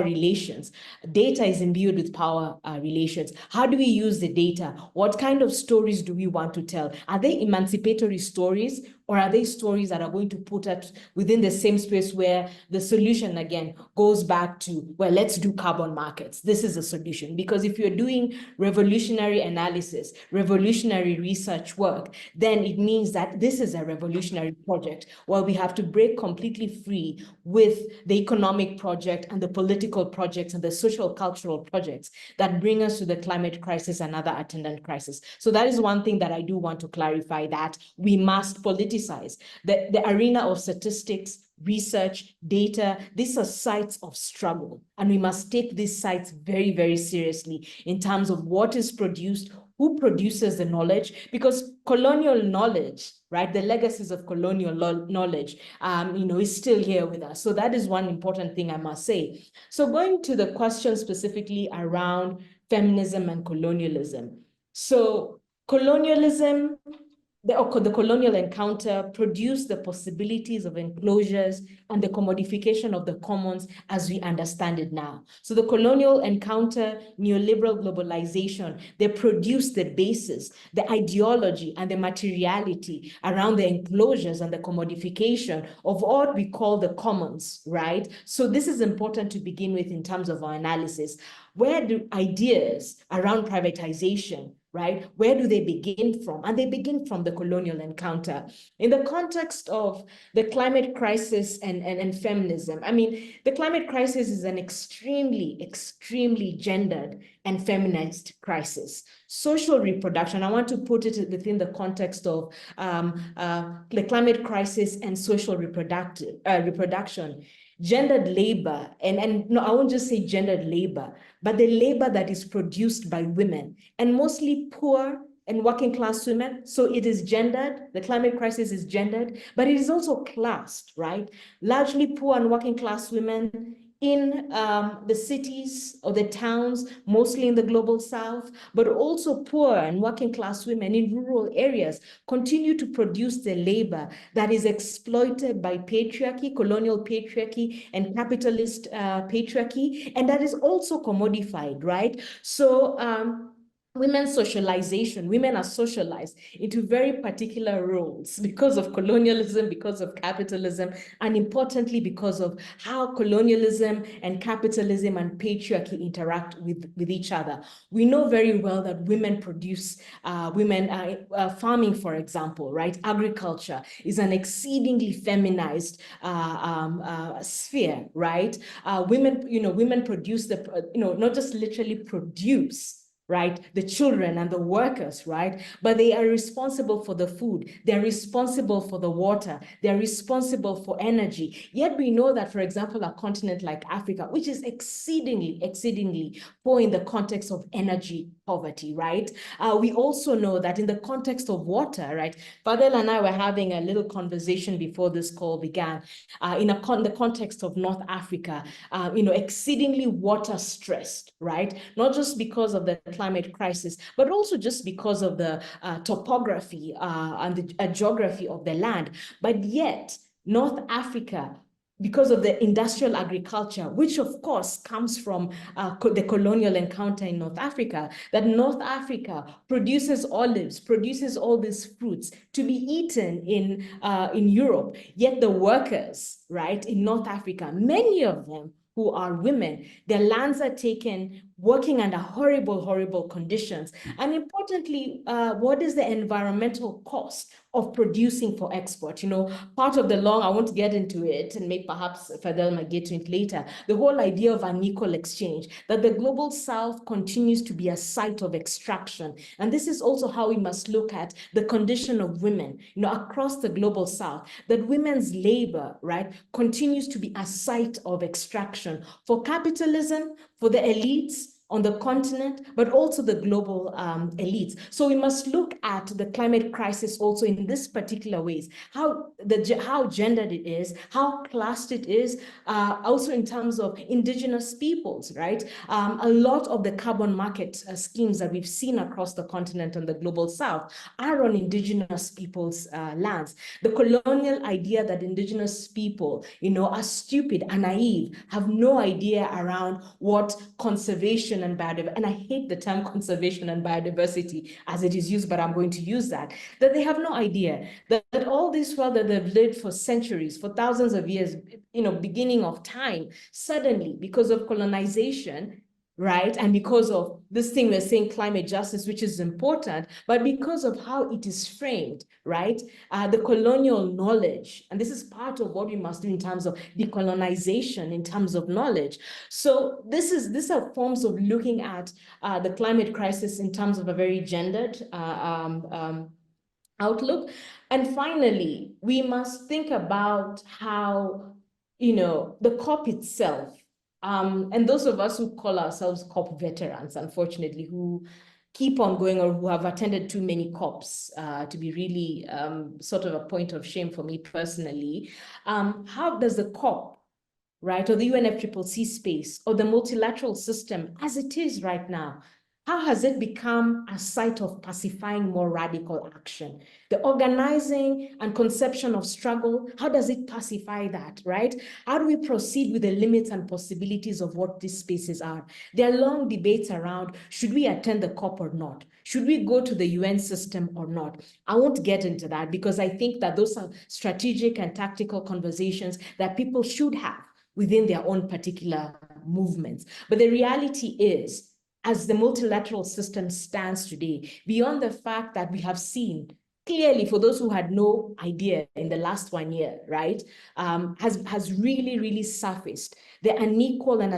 relations. Data is imbued with power relations. How do we use the data? What kind of stories do we want to tell? Are they emancipatory stories, or are they stories that are going to put us within the same space where the solution, again, goes back to, well, let's do carbon markets. This is a solution. Because if you're doing revolutionary analysis, revolutionary research work, then it means that this is a revolutionary project. Well, we have to break completely free with the economic project and the political projects and the social cultural projects that bring us to the climate crisis and other attendant crises. So that is one thing that I do want to clarify, that we must politicize. The arena of statistics, research, data, these are sites of struggle. And we must take these sites very, very seriously in terms of what is produced, who produces the knowledge, because colonial knowledge, right, the legacies of colonial knowledge, is still here with us. So that is one important thing I must say. So going to the question specifically around feminism and colonialism. So colonialism, the colonial encounter produced the possibilities of enclosures and the commodification of the commons as we understand it now. So the colonial encounter, neoliberal globalization, they produced the basis, the ideology, and the materiality around the enclosures and the commodification of what we call the commons, right? So this is important to begin with in terms of our analysis. Where do ideas around privatization, right? Where do they begin from? And they begin from the colonial encounter. In the context of the climate crisis and feminism, I mean, the climate crisis is an extremely, extremely gendered and feminized crisis. Social reproduction, I want to put it within the context of the climate crisis and social reproduction. gendered labor, and no, I won't just say gendered labor, but the labor that is produced by women, and mostly poor and working class women. So it is gendered, the climate crisis is gendered, but it is also classed, right? Largely poor and working class women in the cities or the towns, mostly in the global south, but also poor and working class women in rural areas continue to produce the labor that is exploited by patriarchy, colonial patriarchy, and capitalist patriarchy, and that is also commodified, right? So women's socialization, women are socialized into very particular roles because of colonialism, because of capitalism, and importantly, because of how colonialism and capitalism and patriarchy interact with each other. We know very well that women produce, farming, for example, right? Agriculture is an exceedingly feminized sphere, right? Women produce not just literally produce, right? The children and the workers, right? But they are responsible for the food. They're responsible for the water. They're responsible for energy. Yet we know that, for example, a continent like Africa, which is exceedingly poor in the context of energy poverty, right? We also know that in the context of water, right? Fadel and I were having a little conversation before this call began, the context of North Africa, exceedingly water stressed, right? Not just because of the climate crisis, but also just because of the topography and the geography of the land. But yet, North Africa, because of the industrial agriculture, which of course comes from the colonial encounter in North Africa, that North Africa produces olives, produces all these fruits to be eaten in Europe. Yet the workers, right, in North Africa, many of them who are women, their lands are taken, working under horrible conditions. And importantly, what is the environmental cost of producing for export? Part of the I won't get into it, and maybe perhaps Fadel might get to it later, the whole idea of unequal exchange, that the global south continues to be a site of extraction. And this is also how we must look at the condition of women, across the global south, that women's labor, right, continues to be a site of extraction for capitalism, for the elites on the continent, but also the global elites. So we must look at the climate crisis also in this particular ways, how gendered it is, how classed it is, also in terms of indigenous peoples, right? A lot of the carbon market schemes that we've seen across the continent and the global south are on indigenous people's lands. The colonial idea that indigenous people, are stupid and naive, have no idea around what conservation and biodiversity, and I hate the term conservation and biodiversity as it is used, but I'm going to use that they have no idea that all this world that they've lived for centuries, for thousands of years, beginning of time, suddenly, because of colonization, right? And because of this thing we're saying, climate justice, which is important, but because of how it is framed, right? The colonial knowledge, and this is part of what we must do in terms of decolonization, in terms of knowledge. So these are forms of looking at the climate crisis in terms of a very gendered outlook. And finally, we must think about how, the COP itself, and those of us who call ourselves COP veterans, unfortunately, who keep on going or who have attended too many COPs, to be really sort of a point of shame for me personally, how does the COP, right, or the UNFCCC space, or the multilateral system as it is right now, how has it become a site of pacifying more radical action? The organizing and conception of struggle, how does it pacify that, right? How do we proceed with the limits and possibilities of what these spaces are? There are long debates around, should we attend the COP or not? Should we go to the UN system or not? I won't get into that because I think that those are strategic and tactical conversations that people should have within their own particular movements. But the reality is, as the multilateral system stands today, beyond the fact that we have seen clearly, for those who had no idea in the last 1 year, right, has really surfaced the unequal and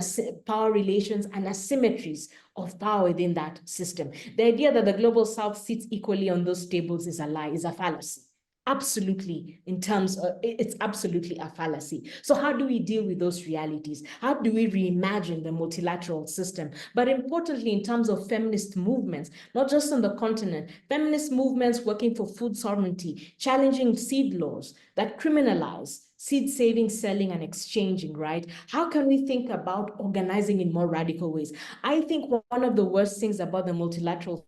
power relations and asymmetries of power within that system. The idea that the global south sits equally on those tables is a lie, is a fallacy. absolutely, in terms of, it's absolutely a fallacy. So how do we deal with those realities? How do we reimagine the multilateral system? But importantly, in terms of feminist movements, not just on the continent, feminist movements working for food sovereignty, challenging seed laws that criminalize seed saving, selling, and exchanging, right? How can we think about organizing in more radical ways? I think one of the worst things about the multilateral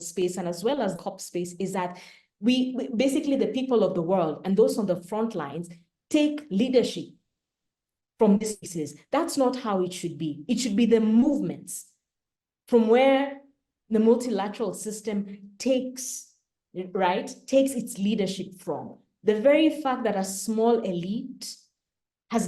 space, and as well as COP space, is that we basically, the people of the world and those on the front lines, take leadership from these spaces. That's not how it should be. It should be the movements from where the multilateral system takes its leadership from. The very fact that a small elite has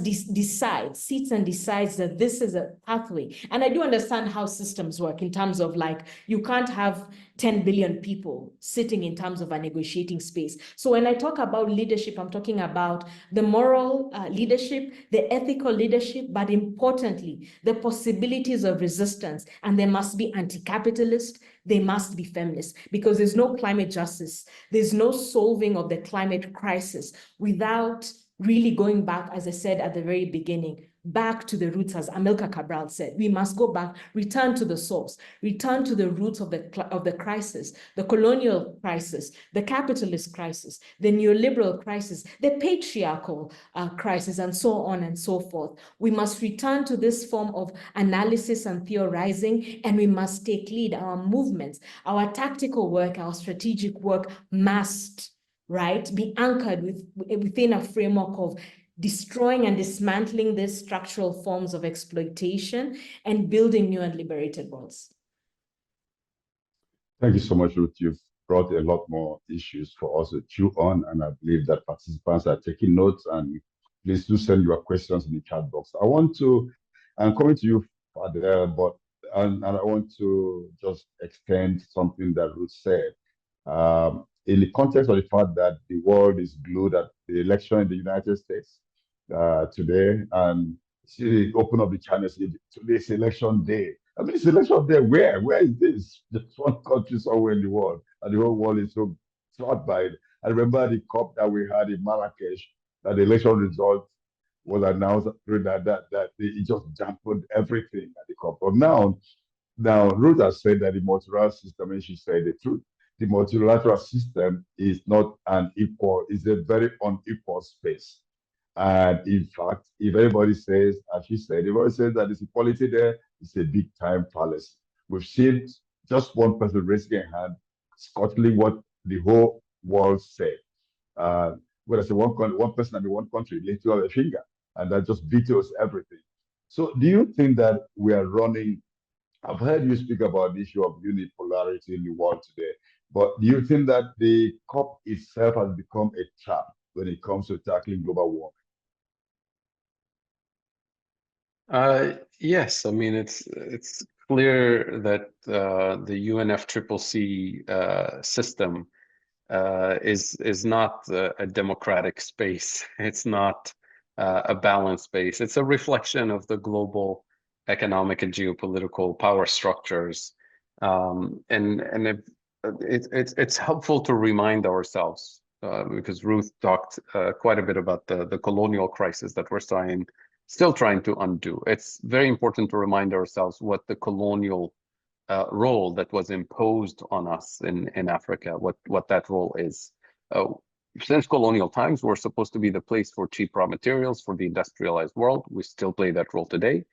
sits and decides that this is a pathway. And I do understand how systems work in terms of, like, you can't have 10 billion people sitting in terms of a negotiating space. So when I talk about leadership, I'm talking about the moral leadership, the ethical leadership, but importantly, the possibilities of resistance. And they must be anti-capitalist, they must be feminist, because there's no climate justice, there's no solving of the climate crisis without really going back, as I said at the very beginning, back to the roots, as Amilcar Cabral said. We must go back, return to the source, return to the roots of the crisis, the colonial crisis, the capitalist crisis, the neoliberal crisis, the patriarchal crisis, and so on and so forth. We must return to this form of analysis and theorizing, and we must take lead. Our movements, our tactical work, our strategic work must, be anchored within a framework of destroying and dismantling these structural forms of exploitation and building new and liberated worlds. Thank you so much, Ruth. You've brought a lot more issues for us to chew on, and I believe that participants are taking notes, and please do send your questions in the chat box. I'm coming to you, Fadel, and I want to just extend something that Ruth said. In the context of the fact that the world is glued at the election in the United States today, and see, open up the channel, see, today's election day. I mean, it's election day. Where is this? Just one country somewhere in the world, and the whole world is so flawed by it. I remember the COP that we had in Marrakesh, that the election result was announced during that it just dampened everything at the COP. But now Ruth has said that the multilateral system, and she said the truth. The multilateral system is not an equal, it's a very unequal space. And in fact, if anybody says, as she said, if anybody says that there's equality there, it's a big time fallacy. We've seen just one person raising a hand, scuttling what the whole world said. When I say one person and one country, lift up a finger, and that just vetoes everything. So do you think that we are running? I've heard you speak about the issue of unipolarity in the world today, but do you think that the COP itself has become a trap when it comes to tackling global warming? Yes, I mean, it's clear that the UNFCCC system is not a democratic space. It's not a balanced space. It's a reflection of the global economic and geopolitical power structures, and it's helpful to remind ourselves because Ruth talked quite a bit about the colonial crisis that we're still trying to undo. It's very important to remind ourselves what the colonial role that was imposed on us in Africa, what that role is. Since colonial times, we're supposed to be the place for cheap raw materials for the industrialized world. We still play that role today.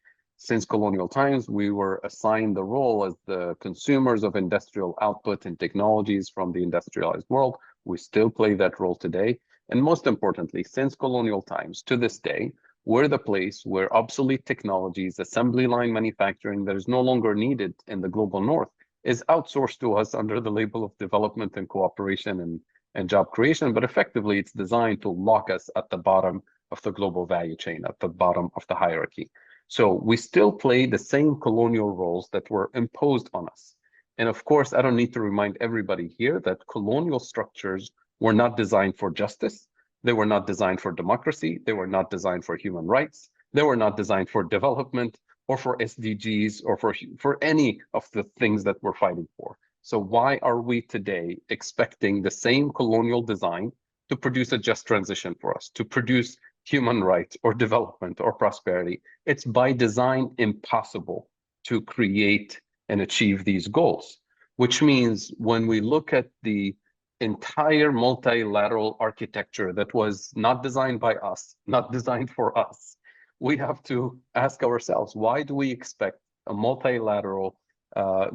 Since colonial times, we were assigned the role as the consumers of industrial output and technologies from the industrialized world. We still play that role today. And most importantly, since colonial times to this day, we're the place where obsolete technologies, assembly line manufacturing that is no longer needed in the global north is outsourced to us under the label of development and cooperation and job creation, but effectively it's designed to lock us at the bottom of the global value chain, at the bottom of the hierarchy. So we still play the same colonial roles that were imposed on us. And of course, I don't need to remind everybody here that colonial structures were not designed for justice. They were not designed for democracy. They were not designed for human rights. They were not designed for development or for SDGs or for any of the things that we're fighting for. So why are we today expecting the same colonial design to produce a just transition for us, to produce human rights or development or prosperity. It's by design impossible to create and achieve these goals, which means when we look at the entire multilateral architecture that was not designed by us, not designed for us, we have to ask ourselves, why do we expect a multilateral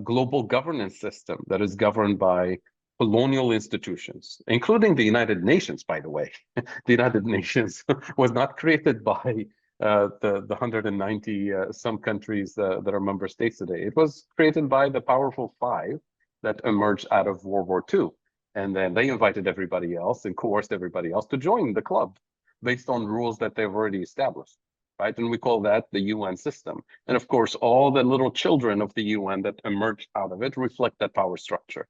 global governance system that is governed by colonial institutions, including the United Nations, by the way? The United Nations was not created by the 190 some countries that are member states today. It was created by the powerful five that emerged out of World War II. And then they invited everybody else and coerced everybody else to join the club based on rules that they've already established, right? And we call that the UN system. And of course, all the little children of the UN that emerged out of it reflect that power structure.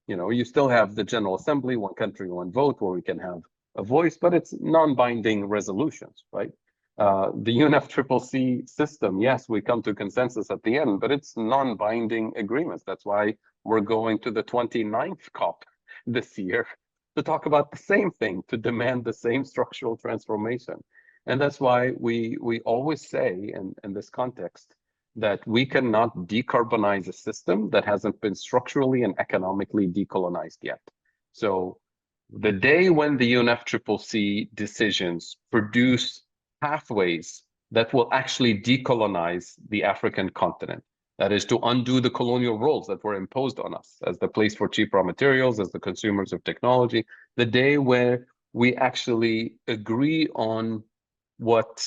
You know, you still have the General Assembly, one country, one vote, where we can have a voice, but it's non-binding resolutions, right? The UNFCCC system, yes, we come to consensus at the end, but it's non-binding agreements. That's why we're going to the 29th COP this year to talk about the same thing, to demand the same structural transformation. And that's why we always say in this context that we cannot decarbonize a system that hasn't been structurally and economically decolonized yet. So the day when the UNFCCC decisions produce pathways that will actually decolonize the African continent, that is to undo the colonial roles that were imposed on us as the place for cheap raw materials, as the consumers of technology, the day where we actually agree on what,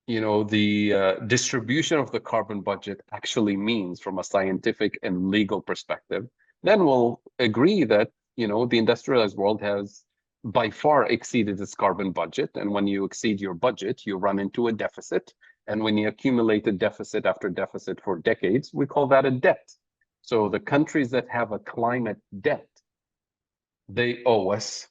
you know, the distribution of the carbon budget actually means from a scientific and legal perspective, then we'll agree that, you know, the industrialized world has by far exceeded its carbon budget. And when you exceed your budget, you run into a deficit. And when you accumulate a deficit after deficit for decades, we call that a debt. So the countries that have a climate debt, they owe us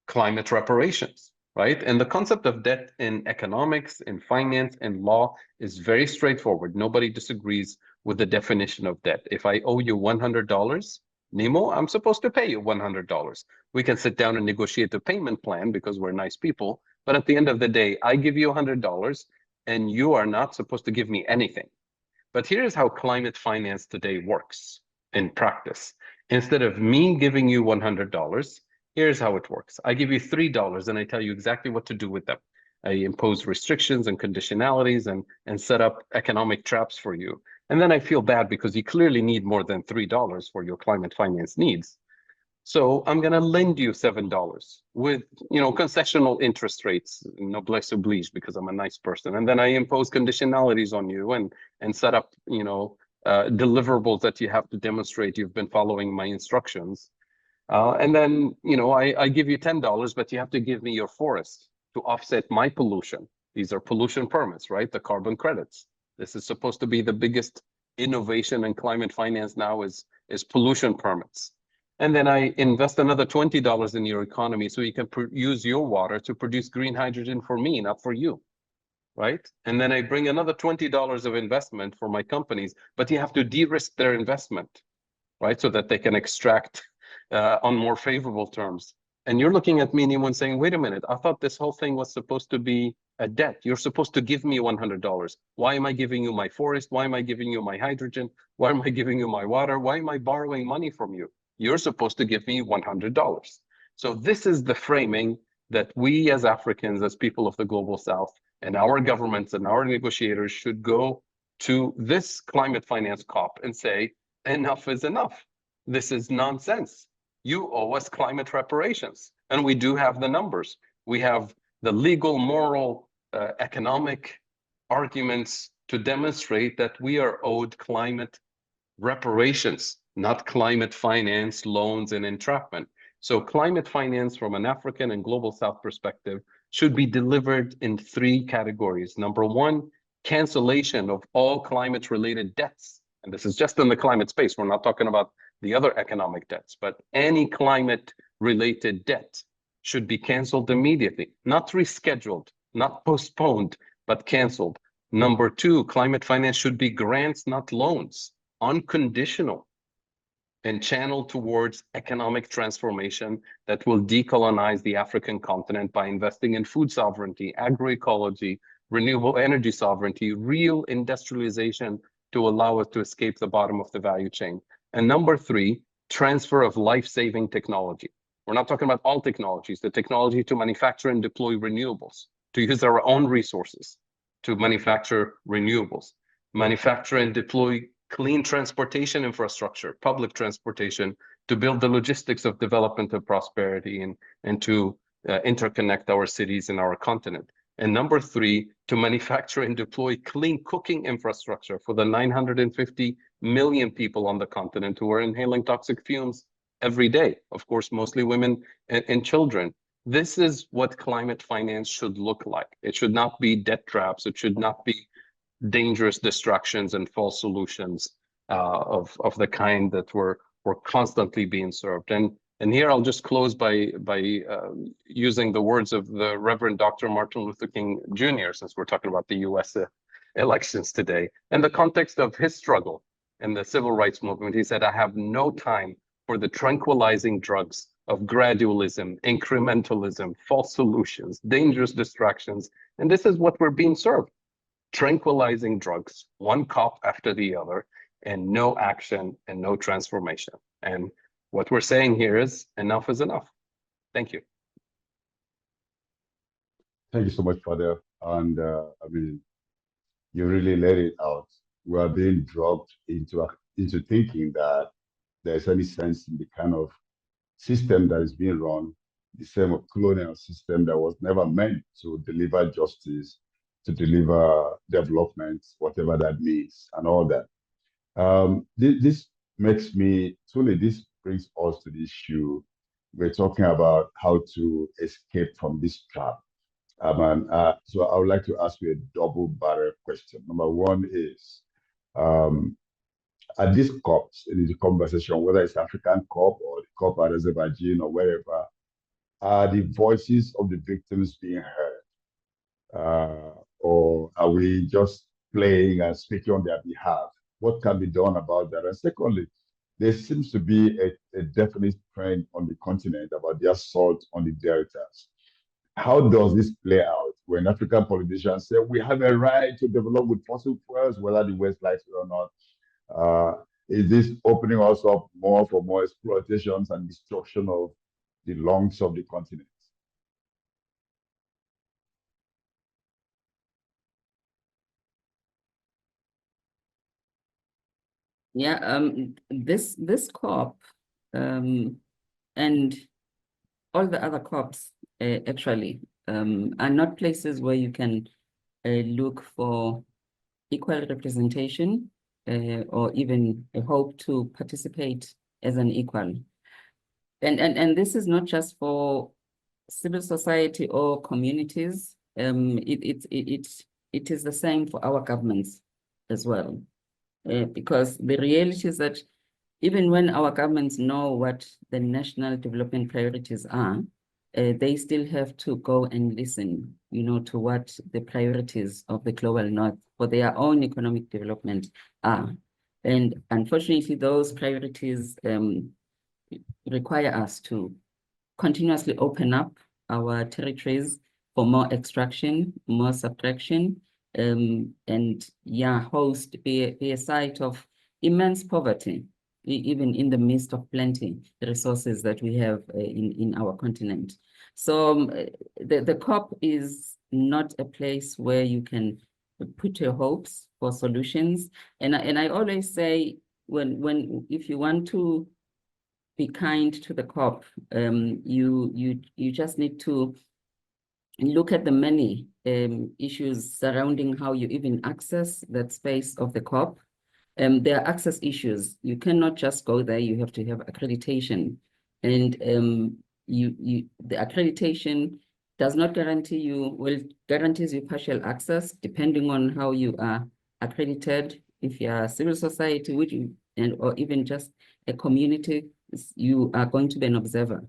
climate reparations, right? And the concept of debt in economics, in finance, and law is very straightforward. Nobody disagrees with the definition of debt. If I owe you $100, Nemo, I'm supposed to pay you $100. We can sit down and negotiate a payment plan because we're nice people. But at the end of the day, I give you $100 and you are not supposed to give me anything. But here's how climate finance today works in practice. Instead of me giving you $100, here's how it works. I give you $3 and I tell you exactly what to do with them. I impose restrictions and conditionalities and set up economic traps for you. And then I feel bad because you clearly need more than $3 for your climate finance needs. So I'm going to lend you $7 with, you know, concessional interest rates, noblesse oblige, because I'm a nice person. And then I impose conditionalities on you and set up, you know, deliverables that you have to demonstrate you've been following my instructions. And then, you know, I give you $10, but you have to give me your forest to offset my pollution. These are pollution permits, right? The carbon credits. This is supposed to be the biggest innovation in climate finance now is pollution permits. And then I invest another $20 in your economy so you can use your water to produce green hydrogen for me, not for you, right? And then I bring another $20 of investment for my companies, but you have to de-risk their investment, right? So that they can extract on more favorable terms. And you're looking at me, Nemo, and saying, wait a minute, I thought this whole thing was supposed to be a debt. You're supposed to give me $100. Why am I giving you my forest? Why am I giving you my hydrogen? Why am I giving you my water? Why am I borrowing money from you? You're supposed to give me $100. So this is the framing that we as Africans, as people of the global South, and our governments and our negotiators should go to this climate finance COP and say, enough is enough. This is nonsense. You owe us climate reparations. And we do have the numbers. We have the legal, moral, economic arguments to demonstrate that we are owed climate reparations, not climate finance, loans, and entrapment. So climate finance from an African and global South perspective should be delivered in 3 categories. Number 1, cancellation of all climate-related debts. And this is just in the climate space. We're not talking about the other economic debts, but any climate-related debt should be canceled immediately, not rescheduled, not postponed, but canceled. Number 2, climate finance should be grants, not loans, unconditional. and channeled towards economic transformation that will decolonize the African continent by investing in food sovereignty, agroecology, renewable energy sovereignty, real industrialization to allow us to escape the bottom of the value chain. And number three, transfer of life-saving technology. We're not talking about all technologies, the technology to manufacture and deploy renewables, to use our own resources to manufacture renewables, manufacture and deploy clean transportation infrastructure, public transportation, to build the logistics of development and prosperity and to interconnect our cities and our continent. And number three, to manufacture and deploy clean cooking infrastructure for the 950 million people on the continent who are inhaling toxic fumes every day. Of course, mostly women and children. This is what climate finance should look like. It should not be debt traps. It should not be dangerous distractions and false solutions of the kind that we're constantly being served. And here I'll just close by using the words of the Reverend Dr. Martin Luther King Jr., since we're talking about the US elections today. In the context of his struggle in the civil rights movement, he said, "I have no time for the tranquilizing drugs of gradualism, incrementalism, false solutions, dangerous distractions." And this is what we're being served. Tranquilizing drugs, one COP after the other, and no action and no transformation. And what we're saying here is enough is enough. Thank you. Thank you so much, Father. And I mean, you really let it out. We are being dropped into thinking that there's any sense in the kind of system that is being run, the same colonial system that was never meant to deliver justice, to deliver development, whatever that means, and all that. This makes me, truly, this brings us to the issue. We're talking about how to escape from this trap. So I would like to ask you a double-barrel question. Number one is, at these COPs, in the conversation, whether it's African COP or the COP at Azerbaijan or wherever, are the voices of the victims being heard? Or are we just playing and speaking on their behalf? What can be done about that? And secondly, there seems to be a definite trend on the continent about the assault on the deltas. How does this play out when African politicians say we have a right to develop with fossil fuels, whether the West likes it or not? Is this opening us up more for more exploitations and destruction of the lungs of the continent? Yeah, this COP and all the other COPs actually are not places where you can look for equal representation or even a hope to participate as an equal. And this is not just for civil society or communities. It is the same for our governments as well. Because the reality is that even when our governments know what the national development priorities are, they still have to go and listen, to what the priorities of the global north for their own economic development are. And unfortunately, those priorities require us to continuously open up our territories for more extraction, more subtraction, and be a site of immense poverty, even in the midst of plenty resources that we have in our continent. So the COP is not a place where you can put your hopes for solutions. And I always say, if you want to be kind to the COP, you just need to look at the many issues surrounding how you even access that space of the COP. There are access issues. You cannot just go there. You have to have accreditation, and the accreditation does not guarantee you. Well, guarantees you partial access depending on how you are accredited. If you are civil society, or even just a community, you are going to be an observer.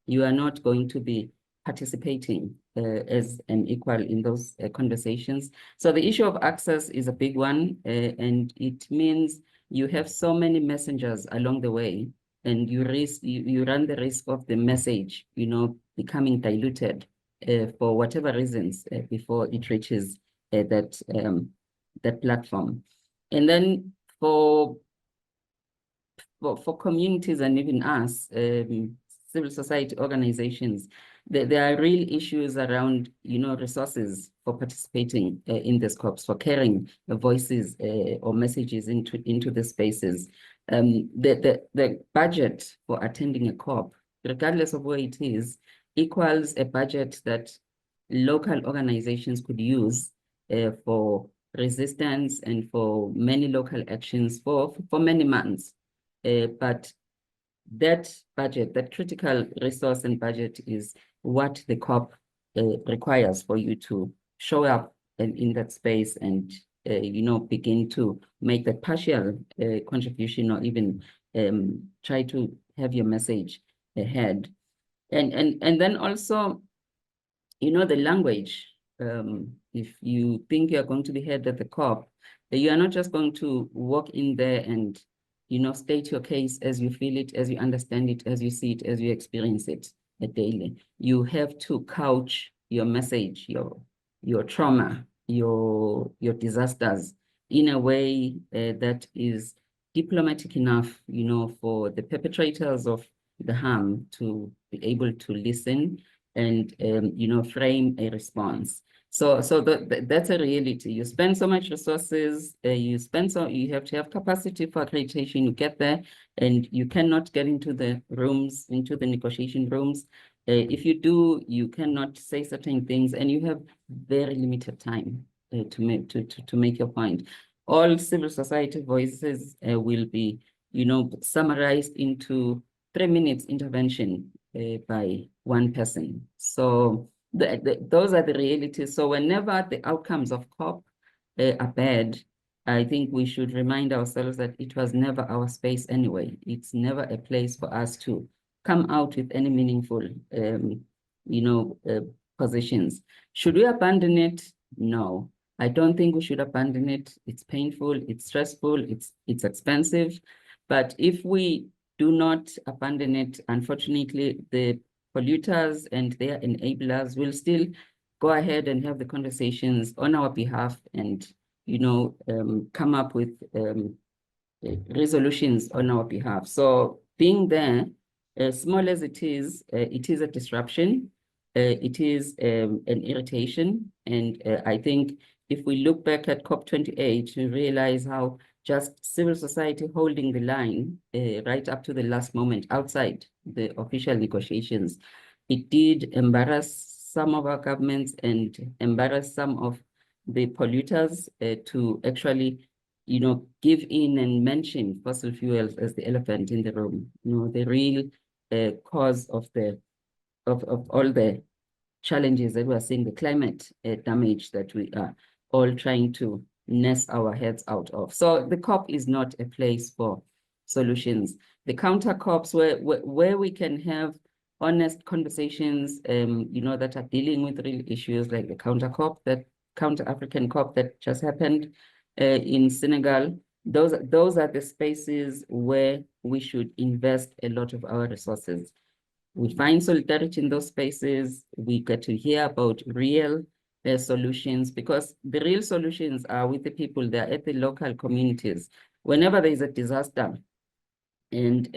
You are not going to be participating as an equal in those conversations. So the issue of access is a big one, and it means you have so many messengers along the way and you run the risk of the message, becoming diluted for whatever reasons before it reaches that platform. And then for communities and even us, civil society organizations, there are real issues around, resources for participating in the COPs, for carrying voices or messages into the spaces. The budget for attending a COP, regardless of where it is, equals a budget that local organizations could use for resistance and for many local actions for many months. But that budget, that critical resource and budget, is what the COP requires for you to show up in that space and begin to make that partial contribution, or even try to have your message ahead. And then also, the language. If you think you're going to be heard at the COP, you are not just going to walk in there and state your case as you feel it, as you understand it, as you see it, as you experience it daily. You have to couch your message, your trauma, your disasters in a way that is diplomatic enough, for the perpetrators of the harm to be able to listen and frame a response. So that's a reality. You spend so much resources, you have to have capacity for accreditation. You get there and you cannot get into the rooms, into the negotiation rooms. If you do, you cannot say certain things, and you have very limited time to make your point. All civil society voices will be, summarized into 3 minutes intervention by one person. So those are the realities. So whenever the outcomes of COP are bad, I think we should remind ourselves that it was never our space anyway. It's never a place for us to come out with any meaningful, positions. Should we abandon it? No, I don't think we should abandon it. It's painful, it's stressful, it's expensive. But if we do not abandon it, unfortunately, the polluters and their enablers will still go ahead and have the conversations on our behalf and, come up with resolutions on our behalf. So being there, small as it is a disruption. It is an irritation. And I think if we look back at COP28, we realize how just civil society holding the line right up to the last moment outside the official negotiations, it did embarrass some of our governments and embarrass some of the polluters to actually, give in and mention fossil fuels as the elephant in the room. The real cause of all the challenges that we're seeing, the climate damage that we are all trying to nest our heads out of. So the COP is not a place for solutions. The counter COPs where we can have honest conversations, that are dealing with real issues, like the counter African COP that just happened in Senegal. Those are the spaces where we should invest a lot of our resources. We find solidarity in those spaces. We get to hear about real solutions, because the real solutions are with the people there at the local communities. Whenever there is a disaster and,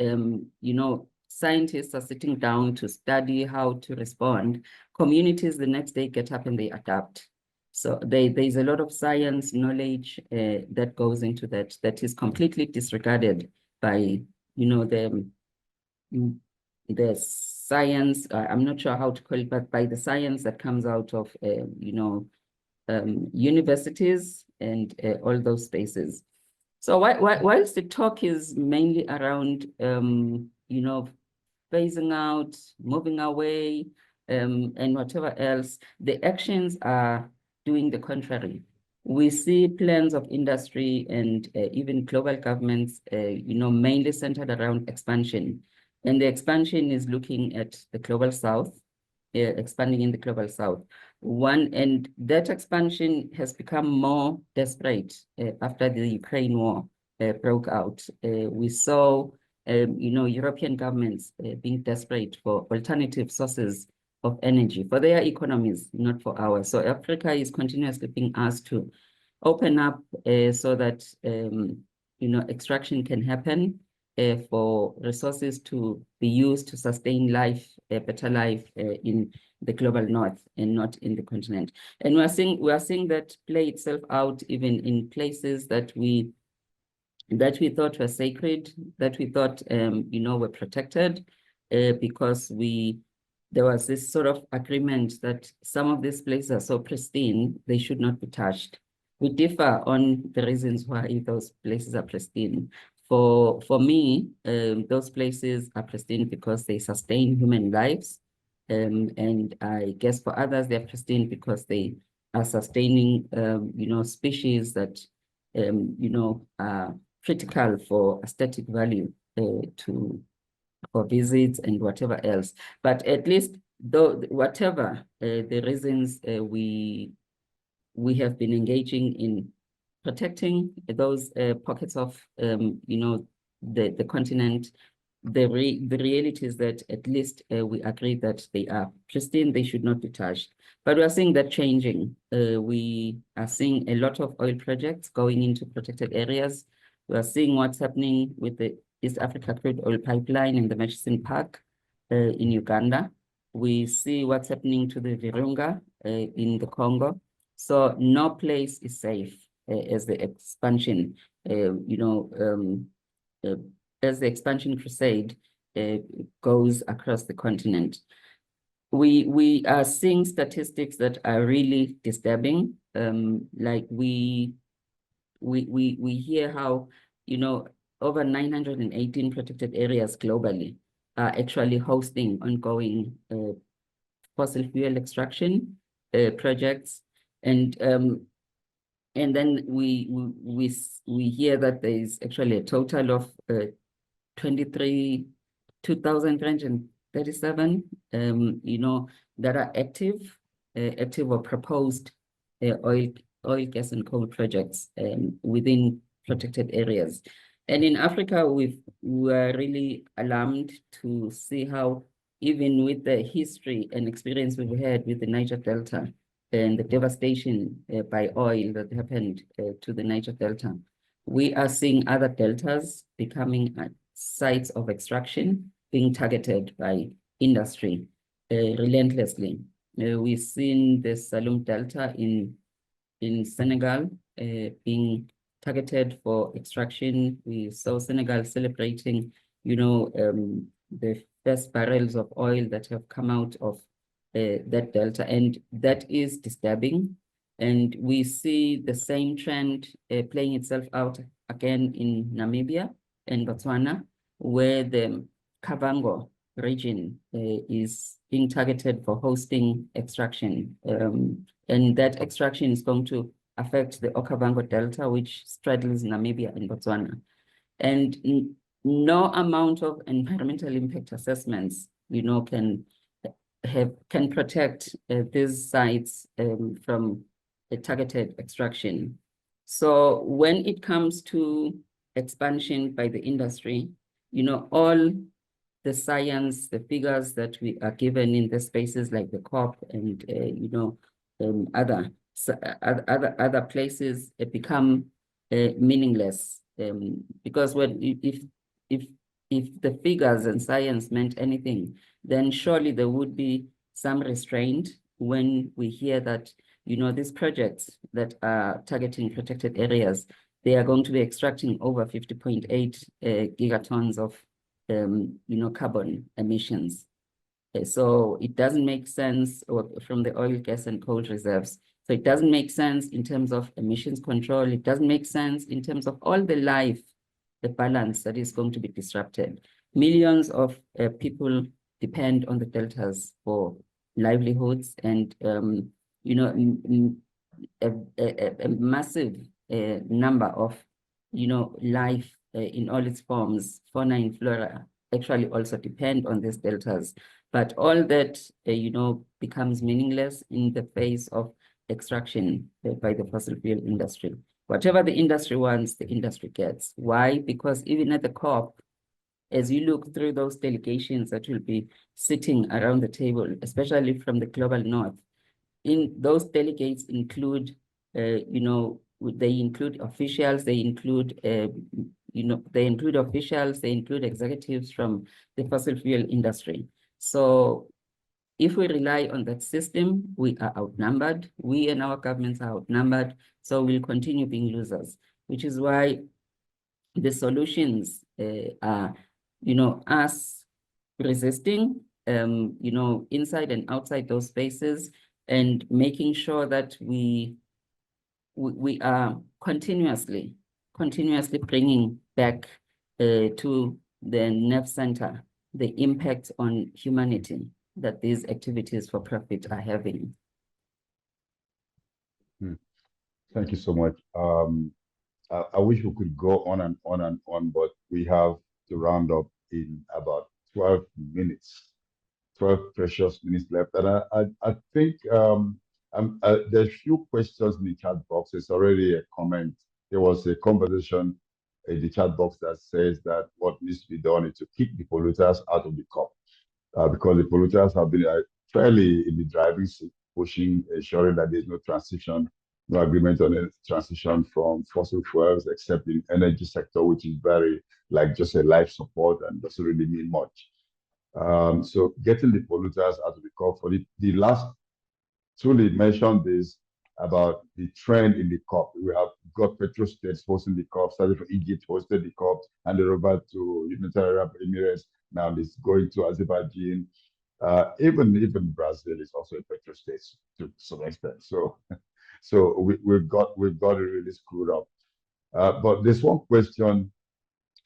scientists are sitting down to study how to respond, communities the next day get up and they adapt. So there's a lot of science knowledge that goes into that is completely disregarded by, the science, I'm not sure how to call it, but by the science that comes out of, universities and all those spaces. So whilst the talk is mainly around, phasing out, moving away, and whatever else, the actions are doing the contrary. We see plans of industry and even global governments, mainly centered around expansion. And the expansion is looking at the global south, expanding in the global south. And that expansion has become more desperate after the Ukraine war broke out. We saw European governments being desperate for alternative sources of energy for their economies, not for ours. So Africa is continuously being asked to open up so that extraction can happen for resources to be used to sustain life, a better life in the global north and not in the continent. And we are seeing that play itself out even in places that we thought were sacred, that we thought were protected, because there was this sort of agreement that some of these places are so pristine, they should not be touched. We differ on the reasons why those places are pristine. For me, those places are pristine because they sustain human lives. And I guess for others, they're pristine because they are sustaining, species that, are critical for aesthetic value for visits and whatever else. But at least though whatever the reasons we have been engaging in protecting those pockets of the continent, the reality is that at least we agree that they are pristine, they should not be touched. But we are seeing that changing. We are seeing a lot of oil projects going into protected areas. We are seeing what's happening with the East Africa Crude Oil Pipeline in the Murchison Park in Uganda. We see what's happening to the Virunga in the Congo. So no place is safe as the expansion, as the expansion crusade goes across the continent. We are seeing statistics that are really disturbing. Like we hear how, over 918 protected areas globally are actually hosting ongoing fossil fuel extraction projects. And then we hear that there is actually a total of 2,337 that are active or proposed oil, gas, and coal projects within protected areas. And in Africa, we are really alarmed to see how, even with the history and experience we've had with the Niger Delta and the devastation by oil that happened to the Niger Delta, we are seeing other deltas becoming sites of extraction being targeted by industry relentlessly. We've seen the Saloum Delta in Senegal being targeted for extraction. We saw Senegal celebrating, the first barrels of oil that have come out of that delta, and that is disturbing. And we see the same trend playing itself out again in Namibia and Botswana, where the Kavango region is being targeted for hosting extraction. And that extraction is going to affect the Okavango Delta, which straddles Namibia and Botswana. And no amount of environmental impact assessments, can protect these sites from a targeted extraction. So when it comes to expansion by the industry, all the science, the figures that we are given in the spaces like the COP and other places become meaningless, because if the figures and science meant anything, then surely there would be some restraint when we hear that these projects that are targeting protected areas, they are going to be extracting over 50.8 gigatons of carbon emissions. So it doesn't make sense from the oil, gas, and coal reserves. So it doesn't make sense in terms of emissions control. It doesn't make sense in terms of all the life, the balance that is going to be disrupted. Millions of people depend on the deltas for livelihoods, and a massive number of life in all its forms, fauna and flora, actually also depend on these deltas. But all that becomes meaningless in the face of extraction by the fossil fuel industry. Whatever the industry wants, the industry gets. Why? Because even at the COP, as you look through those delegations that will be sitting around the table, especially from the global north, in those delegates include, they include officials, they include, officials, they include executives from the fossil fuel industry. So if we rely on that system, we are outnumbered. We and our governments are outnumbered. So we'll continue being losers, which is why the solutions are, us resisting, inside and outside those spaces, and making sure that we are continuously bringing back to the nerve center the impact on humanity that these activities for profit are having. Thank you so much. I wish we could go on and on and on, but we have to round up in about 12 minutes, 12 precious minutes left. And I think there's few questions in the chat box. It's already a comment. There was a conversation in the chat box that says that what needs to be done is to kick the polluters out of the COP, because the polluters have been fairly in the driving seat, pushing, ensuring that there's no transition, no agreement on a transition from fossil fuels, except in energy sector, which is very like just a life support and doesn't really mean much. So getting the polluters out of the COP. For the last, Truly mentioned this about the trend in the COP. We have got petrol states hosting the COP, started from Egypt, hosted the COP, and over to United Arab Emirates. Now it's going to Azerbaijan. Even Brazil is also a petrol state to some extent. So we've got it really screwed up. But there's one question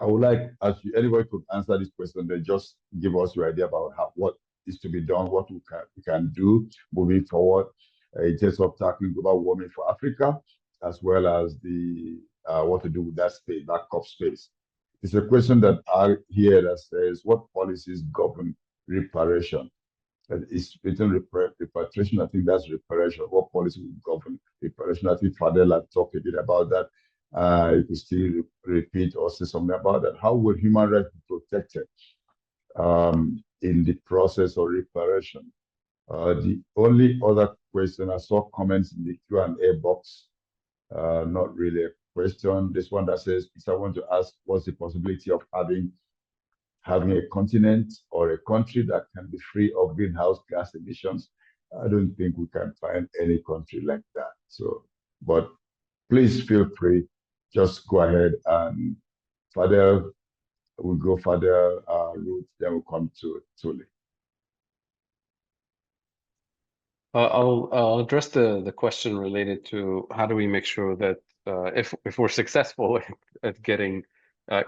I would like, anybody could answer this question, then just give us your idea about what is to be done, what we can do moving forward in terms of tackling global warming for Africa, as well as the what to do with that space, that COP space. It's a question that I hear that says, what policies govern reparation? It's written repatriation. I think that's reparation. What policy will govern reparation? I think Fadela talked a bit about that. You could still repeat or say something about that. How would human rights be protected in the process of reparation? The only other question, I saw comments in the Q&A box, not really a question. This one that says, I want to ask, what's the possibility of having a continent or a country that can be free of greenhouse gas emissions? I don't think we can find any country like that. So, but please feel free, just go ahead and we'll go further route, then we'll come to Tuli. I'll address the question related to how do we make sure that if we're successful at getting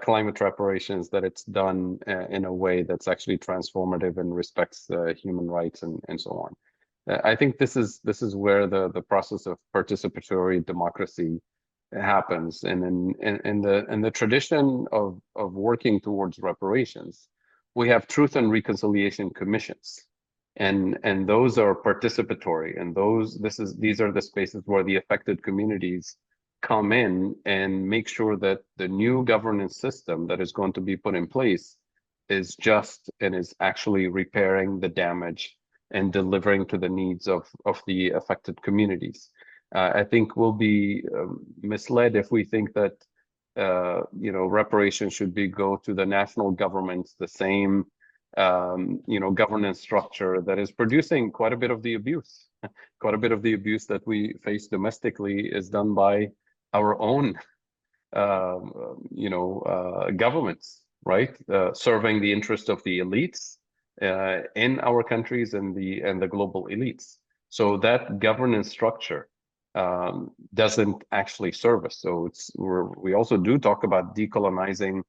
climate reparations, that it's done in a way that's actually transformative and respects human rights and so on. I think this is where the process of participatory democracy happens, and in the tradition of working towards reparations, we have truth and reconciliation commissions, and those are participatory, and these are the spaces where the affected communities come in and make sure that the new governance system that is going to be put in place is just and is actually repairing the damage and delivering to the needs of the affected communities. I think we'll be misled if we think that reparations should go to the national governments, the same governance structure that is producing quite a bit of the abuse. Quite a bit of the abuse that we face domestically is done by our own governments, right? Serving the interest of the elites in our countries and the global elites. So that governance structure doesn't actually serve us. So we also do talk about decolonizing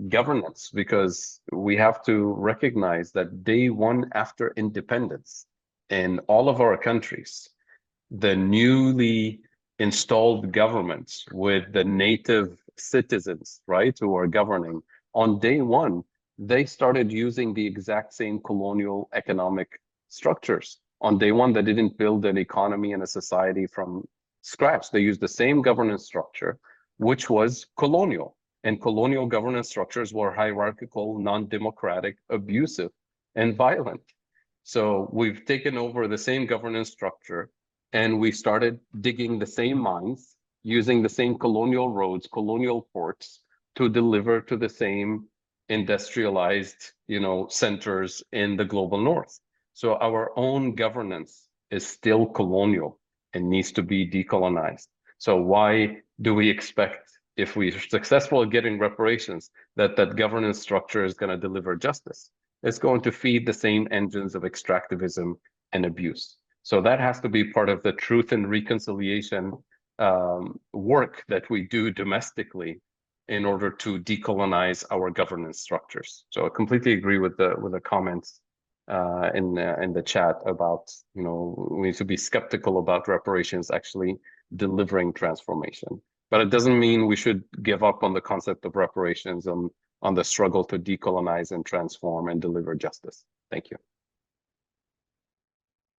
governance, because we have to recognize that day one after independence in all of our countries, the newly installed governments with the native citizens, right, who are governing, on day one, they started using the exact same colonial economic structures. On day one, they didn't build an economy and a society from scratch. They used the same governance structure, which was colonial. And colonial governance structures were hierarchical, non-democratic, abusive, and violent. So we've taken over the same governance structure, and we started digging the same mines, using the same colonial roads, colonial ports, to deliver to the same industrialized, centers in the global north. So our own governance is still colonial and needs to be decolonized. So why do we expect, if we're successful at getting reparations, that governance structure is going to deliver justice? It's going to feed the same engines of extractivism and abuse. So that has to be part of the truth and reconciliation work that we do domestically in order to decolonize our governance structures. So I completely agree with the comments in the chat about, we need to be skeptical about reparations actually delivering transformation. But it doesn't mean we should give up on the concept of reparations on the struggle to decolonize and transform and deliver justice. Thank you.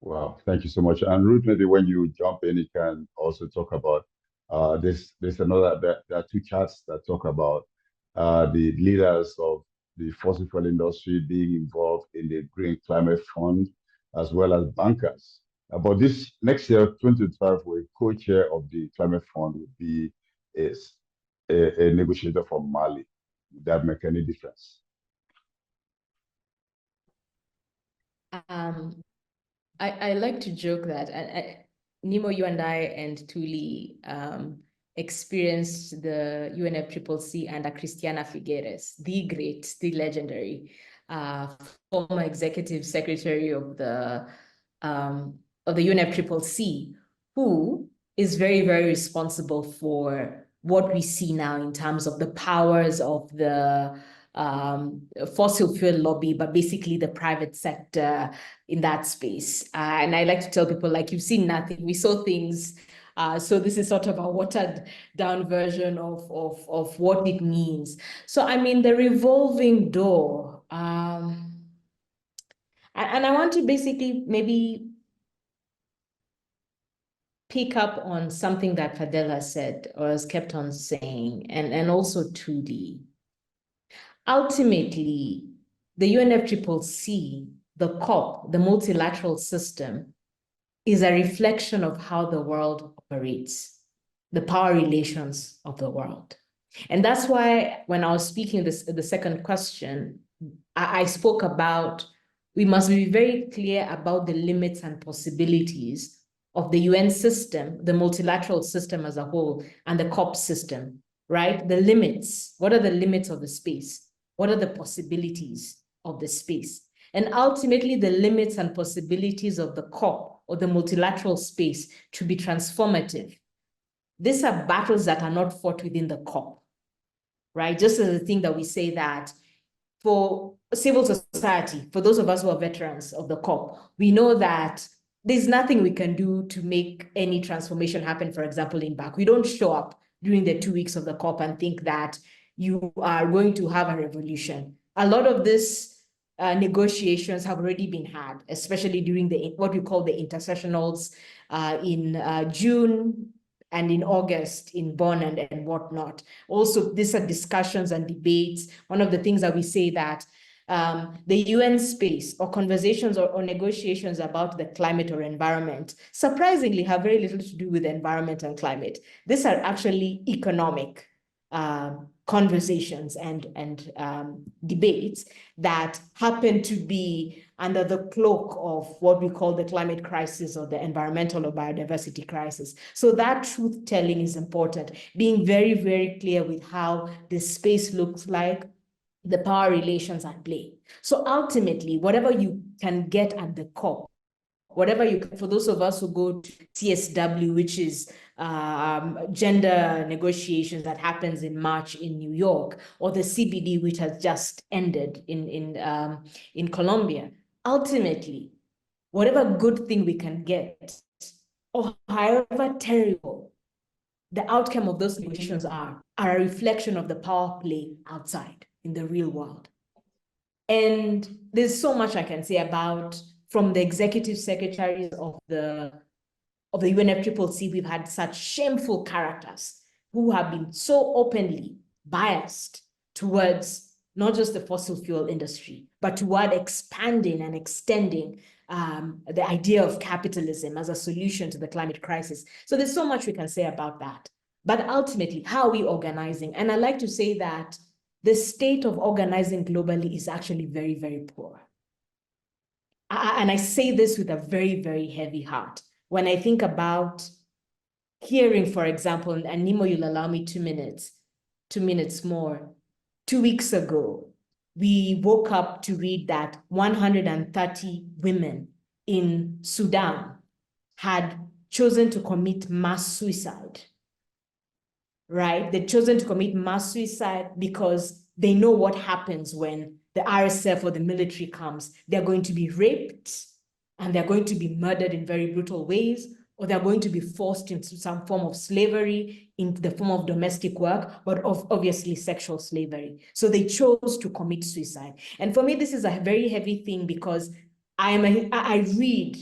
Wow, thank you so much. And Ruth, maybe when you jump in, you can also talk about there's another, there are two charts that talk about the leaders of the fossil fuel industry being involved in the Green Climate Fund, as well as bankers. But this next year, 2025, we co-chair of the Climate Fund will be a negotiator from Mali. Would that make any difference? I like to joke that Nimo, you and I and Tuli experienced the UNFCCC under Christiana Figueres, the great, the legendary former executive secretary of the UNFCCC, who is very, very responsible for what we see now in terms of the powers of the fossil fuel lobby, but basically the private sector in that space. And I like to tell people, like, you've seen nothing, we saw things. So this is sort of a watered down version of what it means. So, I mean, the revolving door, and I want to basically maybe pick up on something that Fadela said or has kept on saying, and also Tudi. Ultimately, the UNFCCC, the COP, the multilateral system, is a reflection of how the world operates, the power relations of the world. And that's why when I was speaking the second question, I spoke about we must be very clear about the limits and possibilities of the UN system, the multilateral system as a whole, and the COP system, right? The limits. What are the limits of the space? What are the possibilities of the space? And ultimately, the limits and possibilities of the COP or the multilateral space to be transformative. These are battles that are not fought within the COP, right? Just as a thing that we say that for civil society, for those of us who are veterans of the COP, we know that there's nothing we can do to make any transformation happen, for example, in Baku. We don't show up during the 2 weeks of the COP and think that you are going to have a revolution. A lot of this negotiations have already been had, especially during what we call the intersessionals in June and in August in Bonn and whatnot. Also, these are discussions and debates. One of the things that we say that the UN space or conversations or negotiations about the climate or environment surprisingly have very little to do with the environment and climate. These are actually economic conversations and debates that happen to be under the cloak of what we call the climate crisis or the environmental or biodiversity crisis. So that truth telling is important, being very, very clear with how the space looks like, the power relations at play. So ultimately, whatever you can get at the COP, whatever you can, for those of us who go to CSW, which is gender negotiations that happens in March in New York, or the CBD, which has just ended in Colombia. Ultimately, whatever good thing we can get, or however terrible the outcome of those negotiations are a reflection of the power play outside in the real world. And there's so much I can say about, from the executive secretaries of the UNFCCC, we've had such shameful characters who have been so openly biased towards not just the fossil fuel industry, but toward expanding and extending the idea of capitalism as a solution to the climate crisis. So there's so much we can say about that. But ultimately, how are we organizing? And I like to say that the state of organizing globally is actually very, very poor. And I say this with a very, very heavy heart. When I think about hearing, for example, and Nemo, you'll allow me 2 minutes more. 2 weeks ago, we woke up to read that 130 women in Sudan had chosen to commit mass suicide, right? They'd chosen to commit mass suicide because they know what happens when the RSF or the military comes. They're going to be raped and they're going to be murdered in very brutal ways, or they're going to be forced into some form of slavery in the form of domestic work, but of obviously sexual slavery. So they chose to commit suicide. And for me, this is a very heavy thing because I've read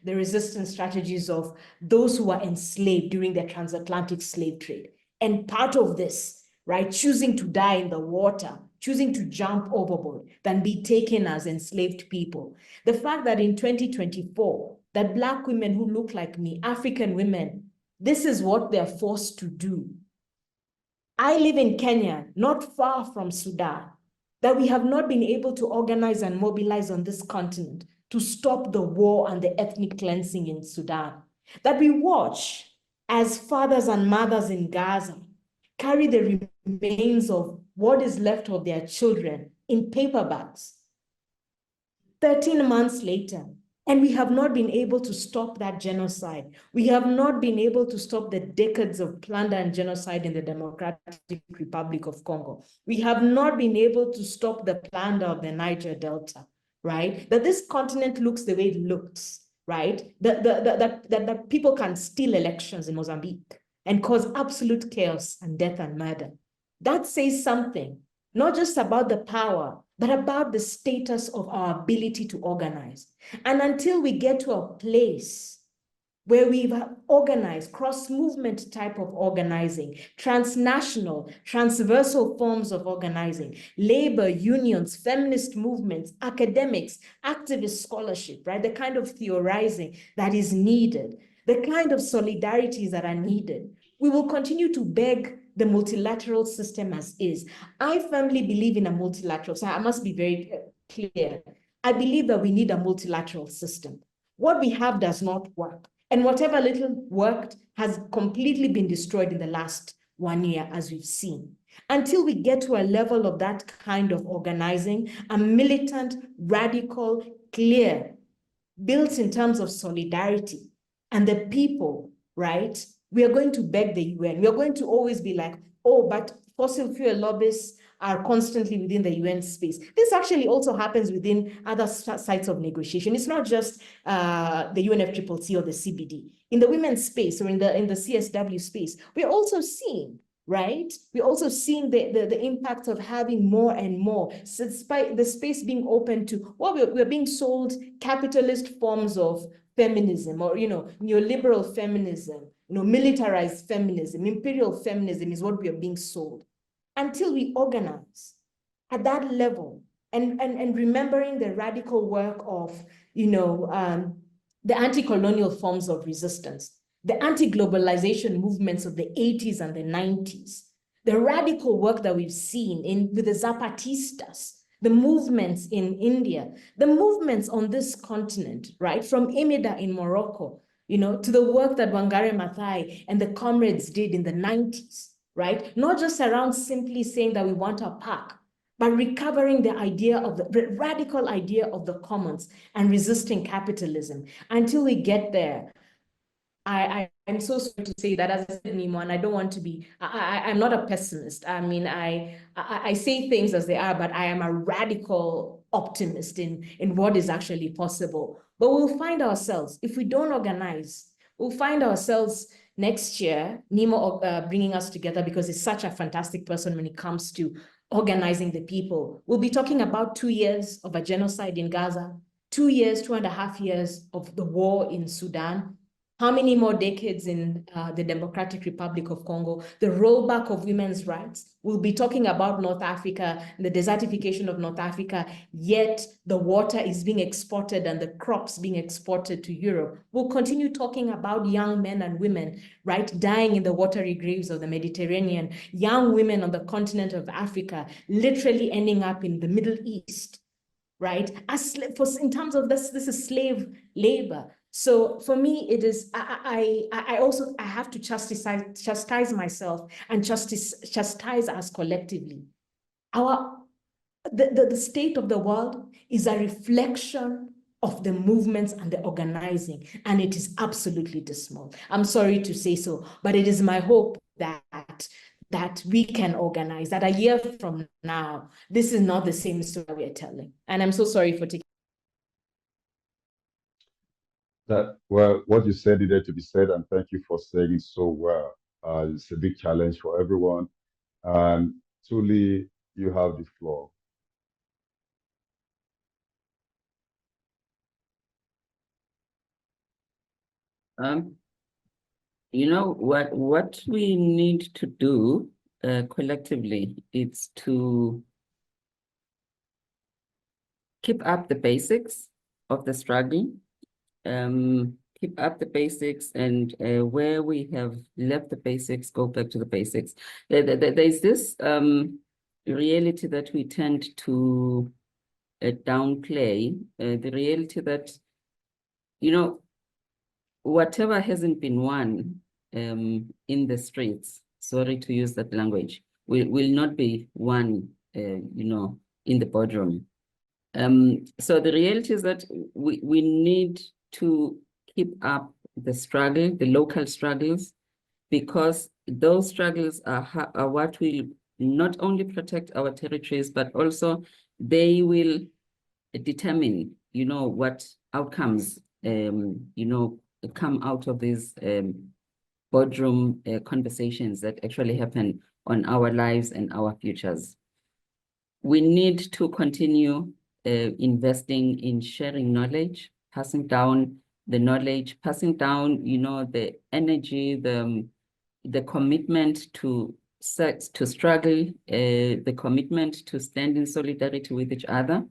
the resistance strategies of those who were enslaved during the transatlantic slave trade. And part of this, right, choosing to die in the water, choosing to jump overboard than be taken as enslaved people. The fact that in 2024, that Black women who look like me, African women, this is what they're forced to do. I live in Kenya, not far from Sudan, that we have not been able to organize and mobilize on this continent to stop the war and the ethnic cleansing in Sudan. That we watch as fathers and mothers in Gaza carry the remains of what is left of their children in paper bags 13 months later, and we have not been able to stop that genocide. We have not been able to stop the decades of plunder and genocide in the Democratic Republic of Congo. We have not been able to stop the plunder of the Niger Delta, right? That this continent looks the way it looks, right? That people can steal elections in Mozambique and cause absolute chaos and death and murder. That says something, not just about the power, but about the status of our ability to organize. And until we get to a place where we've organized cross-movement type of organizing, transnational, transversal forms of organizing, labor, unions, feminist movements, academics, activist scholarship, right? The kind of theorizing that is needed, the kind of solidarities that are needed. We will continue to beg the multilateral system as is. I firmly believe in a multilateral, so I must be very clear. I believe that we need a multilateral system. What we have does not work. And whatever little worked has completely been destroyed in the last 1 year, as we've seen. Until we get to a level of that kind of organizing, a militant, radical, clear, built in terms of solidarity and the people, right? We are going to beg the UN. We are going to always be like, oh, but fossil fuel lobbyists are constantly within the UN space. This actually also happens within other sites of negotiation. It's not just the UNFCCC or the CBD. In the women's space or in the CSW space, we're also seeing, right? We're also seeing the impact of having more and more, despite the space being open to, well, we're being sold capitalist forms of feminism or, neoliberal feminism, militarized feminism, imperial feminism is what we are being sold. Until we organize at that level and remembering the radical work of, the anti-colonial forms of resistance, the anti-globalization movements of the 80s and the 90s, the radical work that we've seen with the Zapatistas, the movements in India, the movements on this continent, right? From Emida in Morocco, to the work that Wangari Maathai and the comrades did in the 90s, right? Not just around simply saying that we want a park, but recovering the idea of the radical idea of the commons and resisting capitalism. Until we get there, I'm so sorry to say that, as I said, Nemo, and I don't want to be, I'm not a pessimist. I mean, I say things as they are, but I am a radical optimist in what is actually possible. But we'll find ourselves, if we don't organize, we'll find ourselves next year, Nemo bringing us together because he's such a fantastic person when it comes to organizing the people. We'll be talking about 2 years of a genocide in Gaza, 2 years, 2.5 years of the war in Sudan. How many more decades in the Democratic Republic of Congo? The rollback of women's rights. We'll be talking about North Africa, the desertification of North Africa, yet the water is being exported and the crops being exported to Europe. We'll continue talking about young men and women, right, dying in the watery graves of the Mediterranean, young women on the continent of Africa, literally ending up in the Middle East, right? In terms of this is slave labor. So for me, it is, I also have to chastise myself and chastise us collectively. The state of the world is a reflection of the movements and the organizing, and it is absolutely dismal. I'm sorry to say so, but it is my hope that we can organize, that a year from now, this is not the same story we're telling. And I'm so sorry for taking that. Well, what you said needed to be said, and thank you for saying it so well. It's a big challenge for everyone. And Tuli, you have the floor. You know what we need to do collectively is to keep up the basics of the struggle, keep up the basics, and where we have left the basics, go back to the basics. There's this reality that we tend to downplay, the reality that, you know, whatever hasn't been won in the streets, sorry to use that language, will not be won, you know, in the boardroom. So the reality is that we need to keep up the struggle, the local struggles, because those struggles are what will not only protect our territories, but also they will determine, you know, what outcomes, you know, come out of these boardroom conversations that actually happen on our lives and our futures. We need to continue investing in sharing knowledge, passing down the knowledge, passing down, you know, the energy, the commitment to struggle, the commitment to stand in solidarity with each other.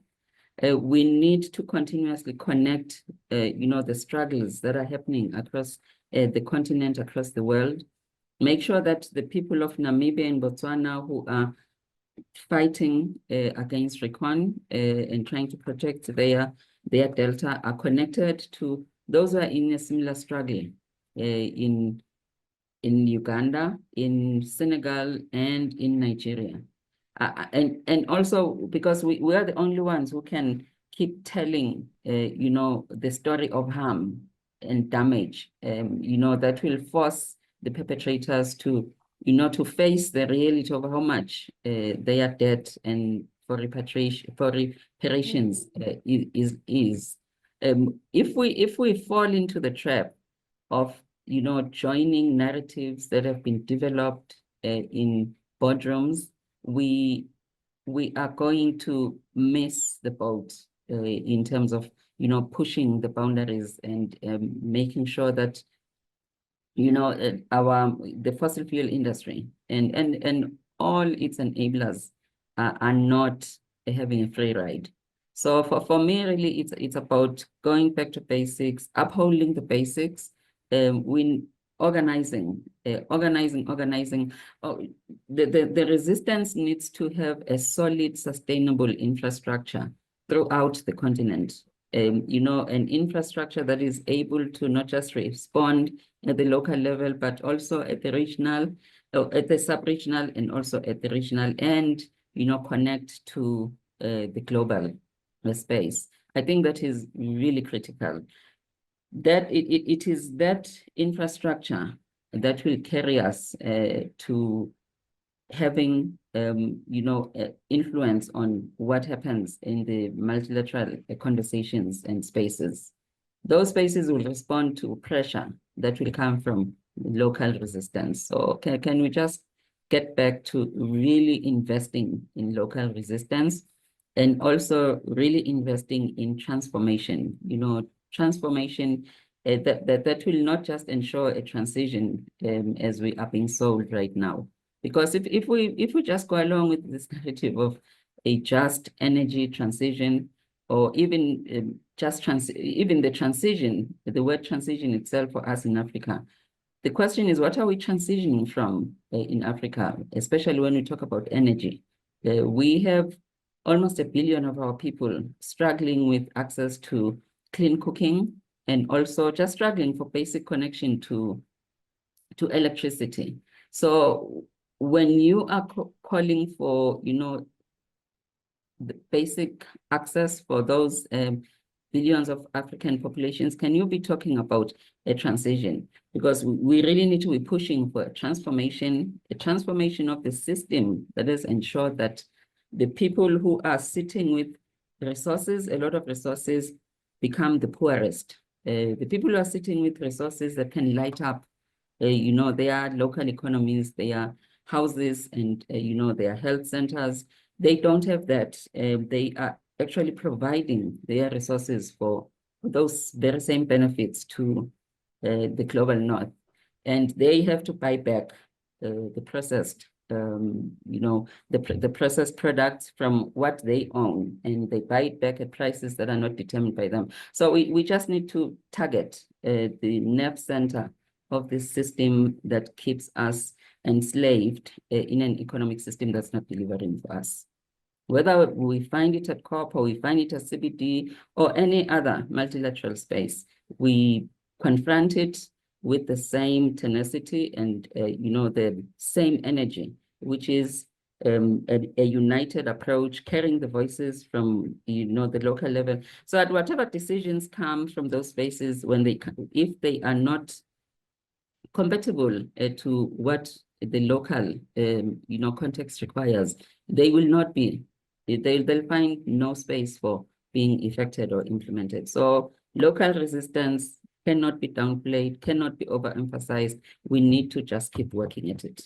We need to continuously connect, you know, the struggles that are happening across the continent, across the world. Make sure that the people of Namibia and Botswana who are fighting against recon and trying to protect their delta are connected to those who are in a similar struggle in Uganda, in Senegal, and in Nigeria. And also because we are the only ones who can keep telling, you know, the story of harm and damage, you know, that will force the perpetrators to, you know, to face the reality of how much their debt and for repatriation, for reparations is. If we fall into the trap of, you know, joining narratives that have been developed in boardrooms, we are going to miss the boat in terms of, you know, pushing the boundaries and making sure that, you know, the fossil fuel industry and all its enablers are not having a free ride. So for me, really, it's about going back to basics, upholding the basics, organizing. Oh, the resistance needs to have a solid, sustainable infrastructure throughout the continent. You know, an infrastructure that is able to not just respond at the local level, but also at the regional, at the sub-regional, and also at the regional, and, you know, connect to the global space. I think that is really critical. That it is that infrastructure that will carry us to having, you know, influence on what happens in the multilateral conversations and spaces. Those spaces will respond to pressure that will come from local resistance. So can we just get back to really investing in local resistance and also really investing in transformation, you know, transformation that will not just ensure a transition as we are being sold right now. Because if we just go along with this narrative of a just energy transition, or even even the transition, the word transition itself for us in Africa, the question is, what are we transitioning from in Africa, especially when we talk about energy? We have almost 1 billion of our people struggling with access to clean cooking, and also just struggling for basic connection to electricity. So when you are calling for, the basic access for those billions of African populations, can you be talking about a transition? Because we really need to be pushing for a transformation of the system that has ensured that the people who are sitting with resources, a lot of resources, become the poorest. The people who are sitting with resources that can light up, their local economies, their houses, and, their health centers, they don't have that. They are actually providing their resources for those very same benefits to the global north. And they have to buy back the processed, the processed products from what they own, and they buy it back at prices that are not determined by them. So we just need to target the nerve center of this system that keeps us enslaved in an economic system that's not delivering for us. Whether we find it at COP or we find it at CBD or any other multilateral space, we confront it with the same tenacity and the same energy, which is a united approach, carrying the voices from the local level, so that whatever decisions come from those spaces, if they are not compatible to what the local context requires, they will not be. They'll find no space for being effected or implemented. So local resistance cannot be downplayed, cannot be overemphasized. We need to just keep working at it.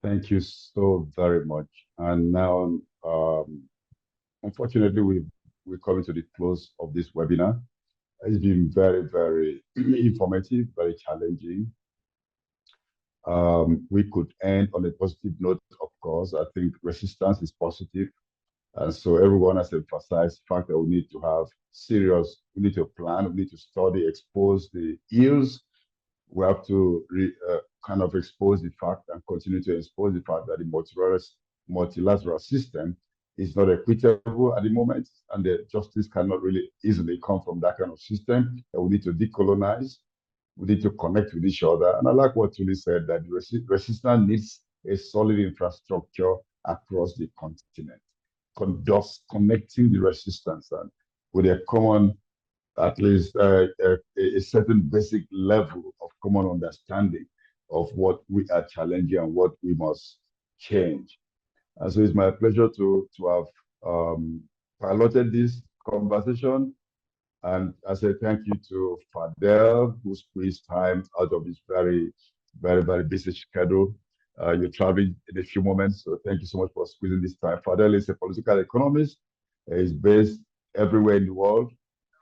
Thank you so very much. And now, unfortunately, we're coming to the close of this webinar. It's been very, very informative, very challenging. We could end on a positive note, of course. I think resistance is positive. And so everyone has emphasized the fact that we need to have we need to plan, we need to study, expose the ills. We have to kind of expose the fact and continue to expose the fact that the multilateral system is not equitable at the moment, and the justice cannot really easily come from that kind of system. That we need to decolonize, we need to connect with each other. And I like what Tuli said, that resistance needs a solid infrastructure across the continent, connecting the resistance and with a common, at least a certain basic level of common understanding of what we are challenging and what we must change. And so it's my pleasure to have piloted this conversation. And I say thank you to Fadel, who squeezed time out of his very, very, very busy schedule. You're traveling in a few moments, so thank you so much for squeezing this time. Fadel is a political economist. He's based everywhere in the world,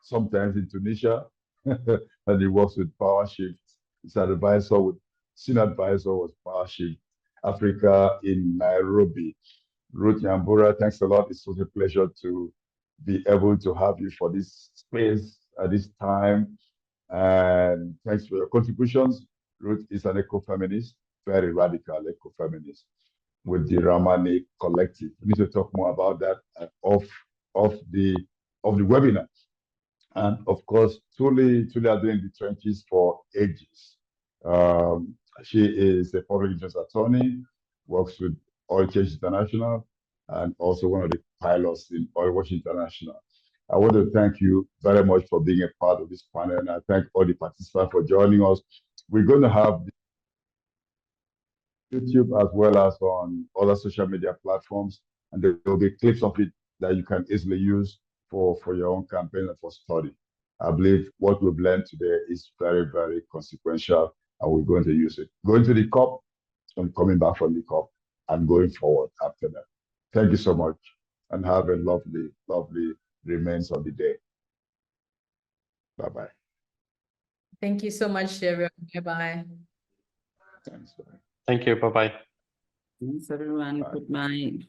sometimes in Tunisia, and he works with PowerShift. He's an advisor senior advisor with PowerShift Africa in Nairobi. Ruth Nyambura, thanks a lot. It's such a pleasure to be able to have you for this space at this time. And thanks for your contributions. Ruth is an ecofeminist, very radical ecofeminist with the Ramani Collective. We need to talk more about that off the webinar. And of course, Tuli has been in the trenches for ages. She is a public interest attorney, works with Oil Change International, and also one of the pilots in Oil Watch International. I want to thank you very much for being a part of this panel, and I thank all the participants for joining us. We're going to have YouTube as well as on other social media platforms, and there will be clips of it that you can easily use for your own campaign and for study. I believe what we've learned today is very, very consequential, and we're going to use it. Going to the COP and coming back from the COP and going forward after that. Thank you so much, and have a lovely, lovely remains of the day. Bye-bye. Thank you so much, everyone. Bye-bye. Thanks. Bye. Thank you. Bye-bye. Thanks, everyone. Bye. Good night.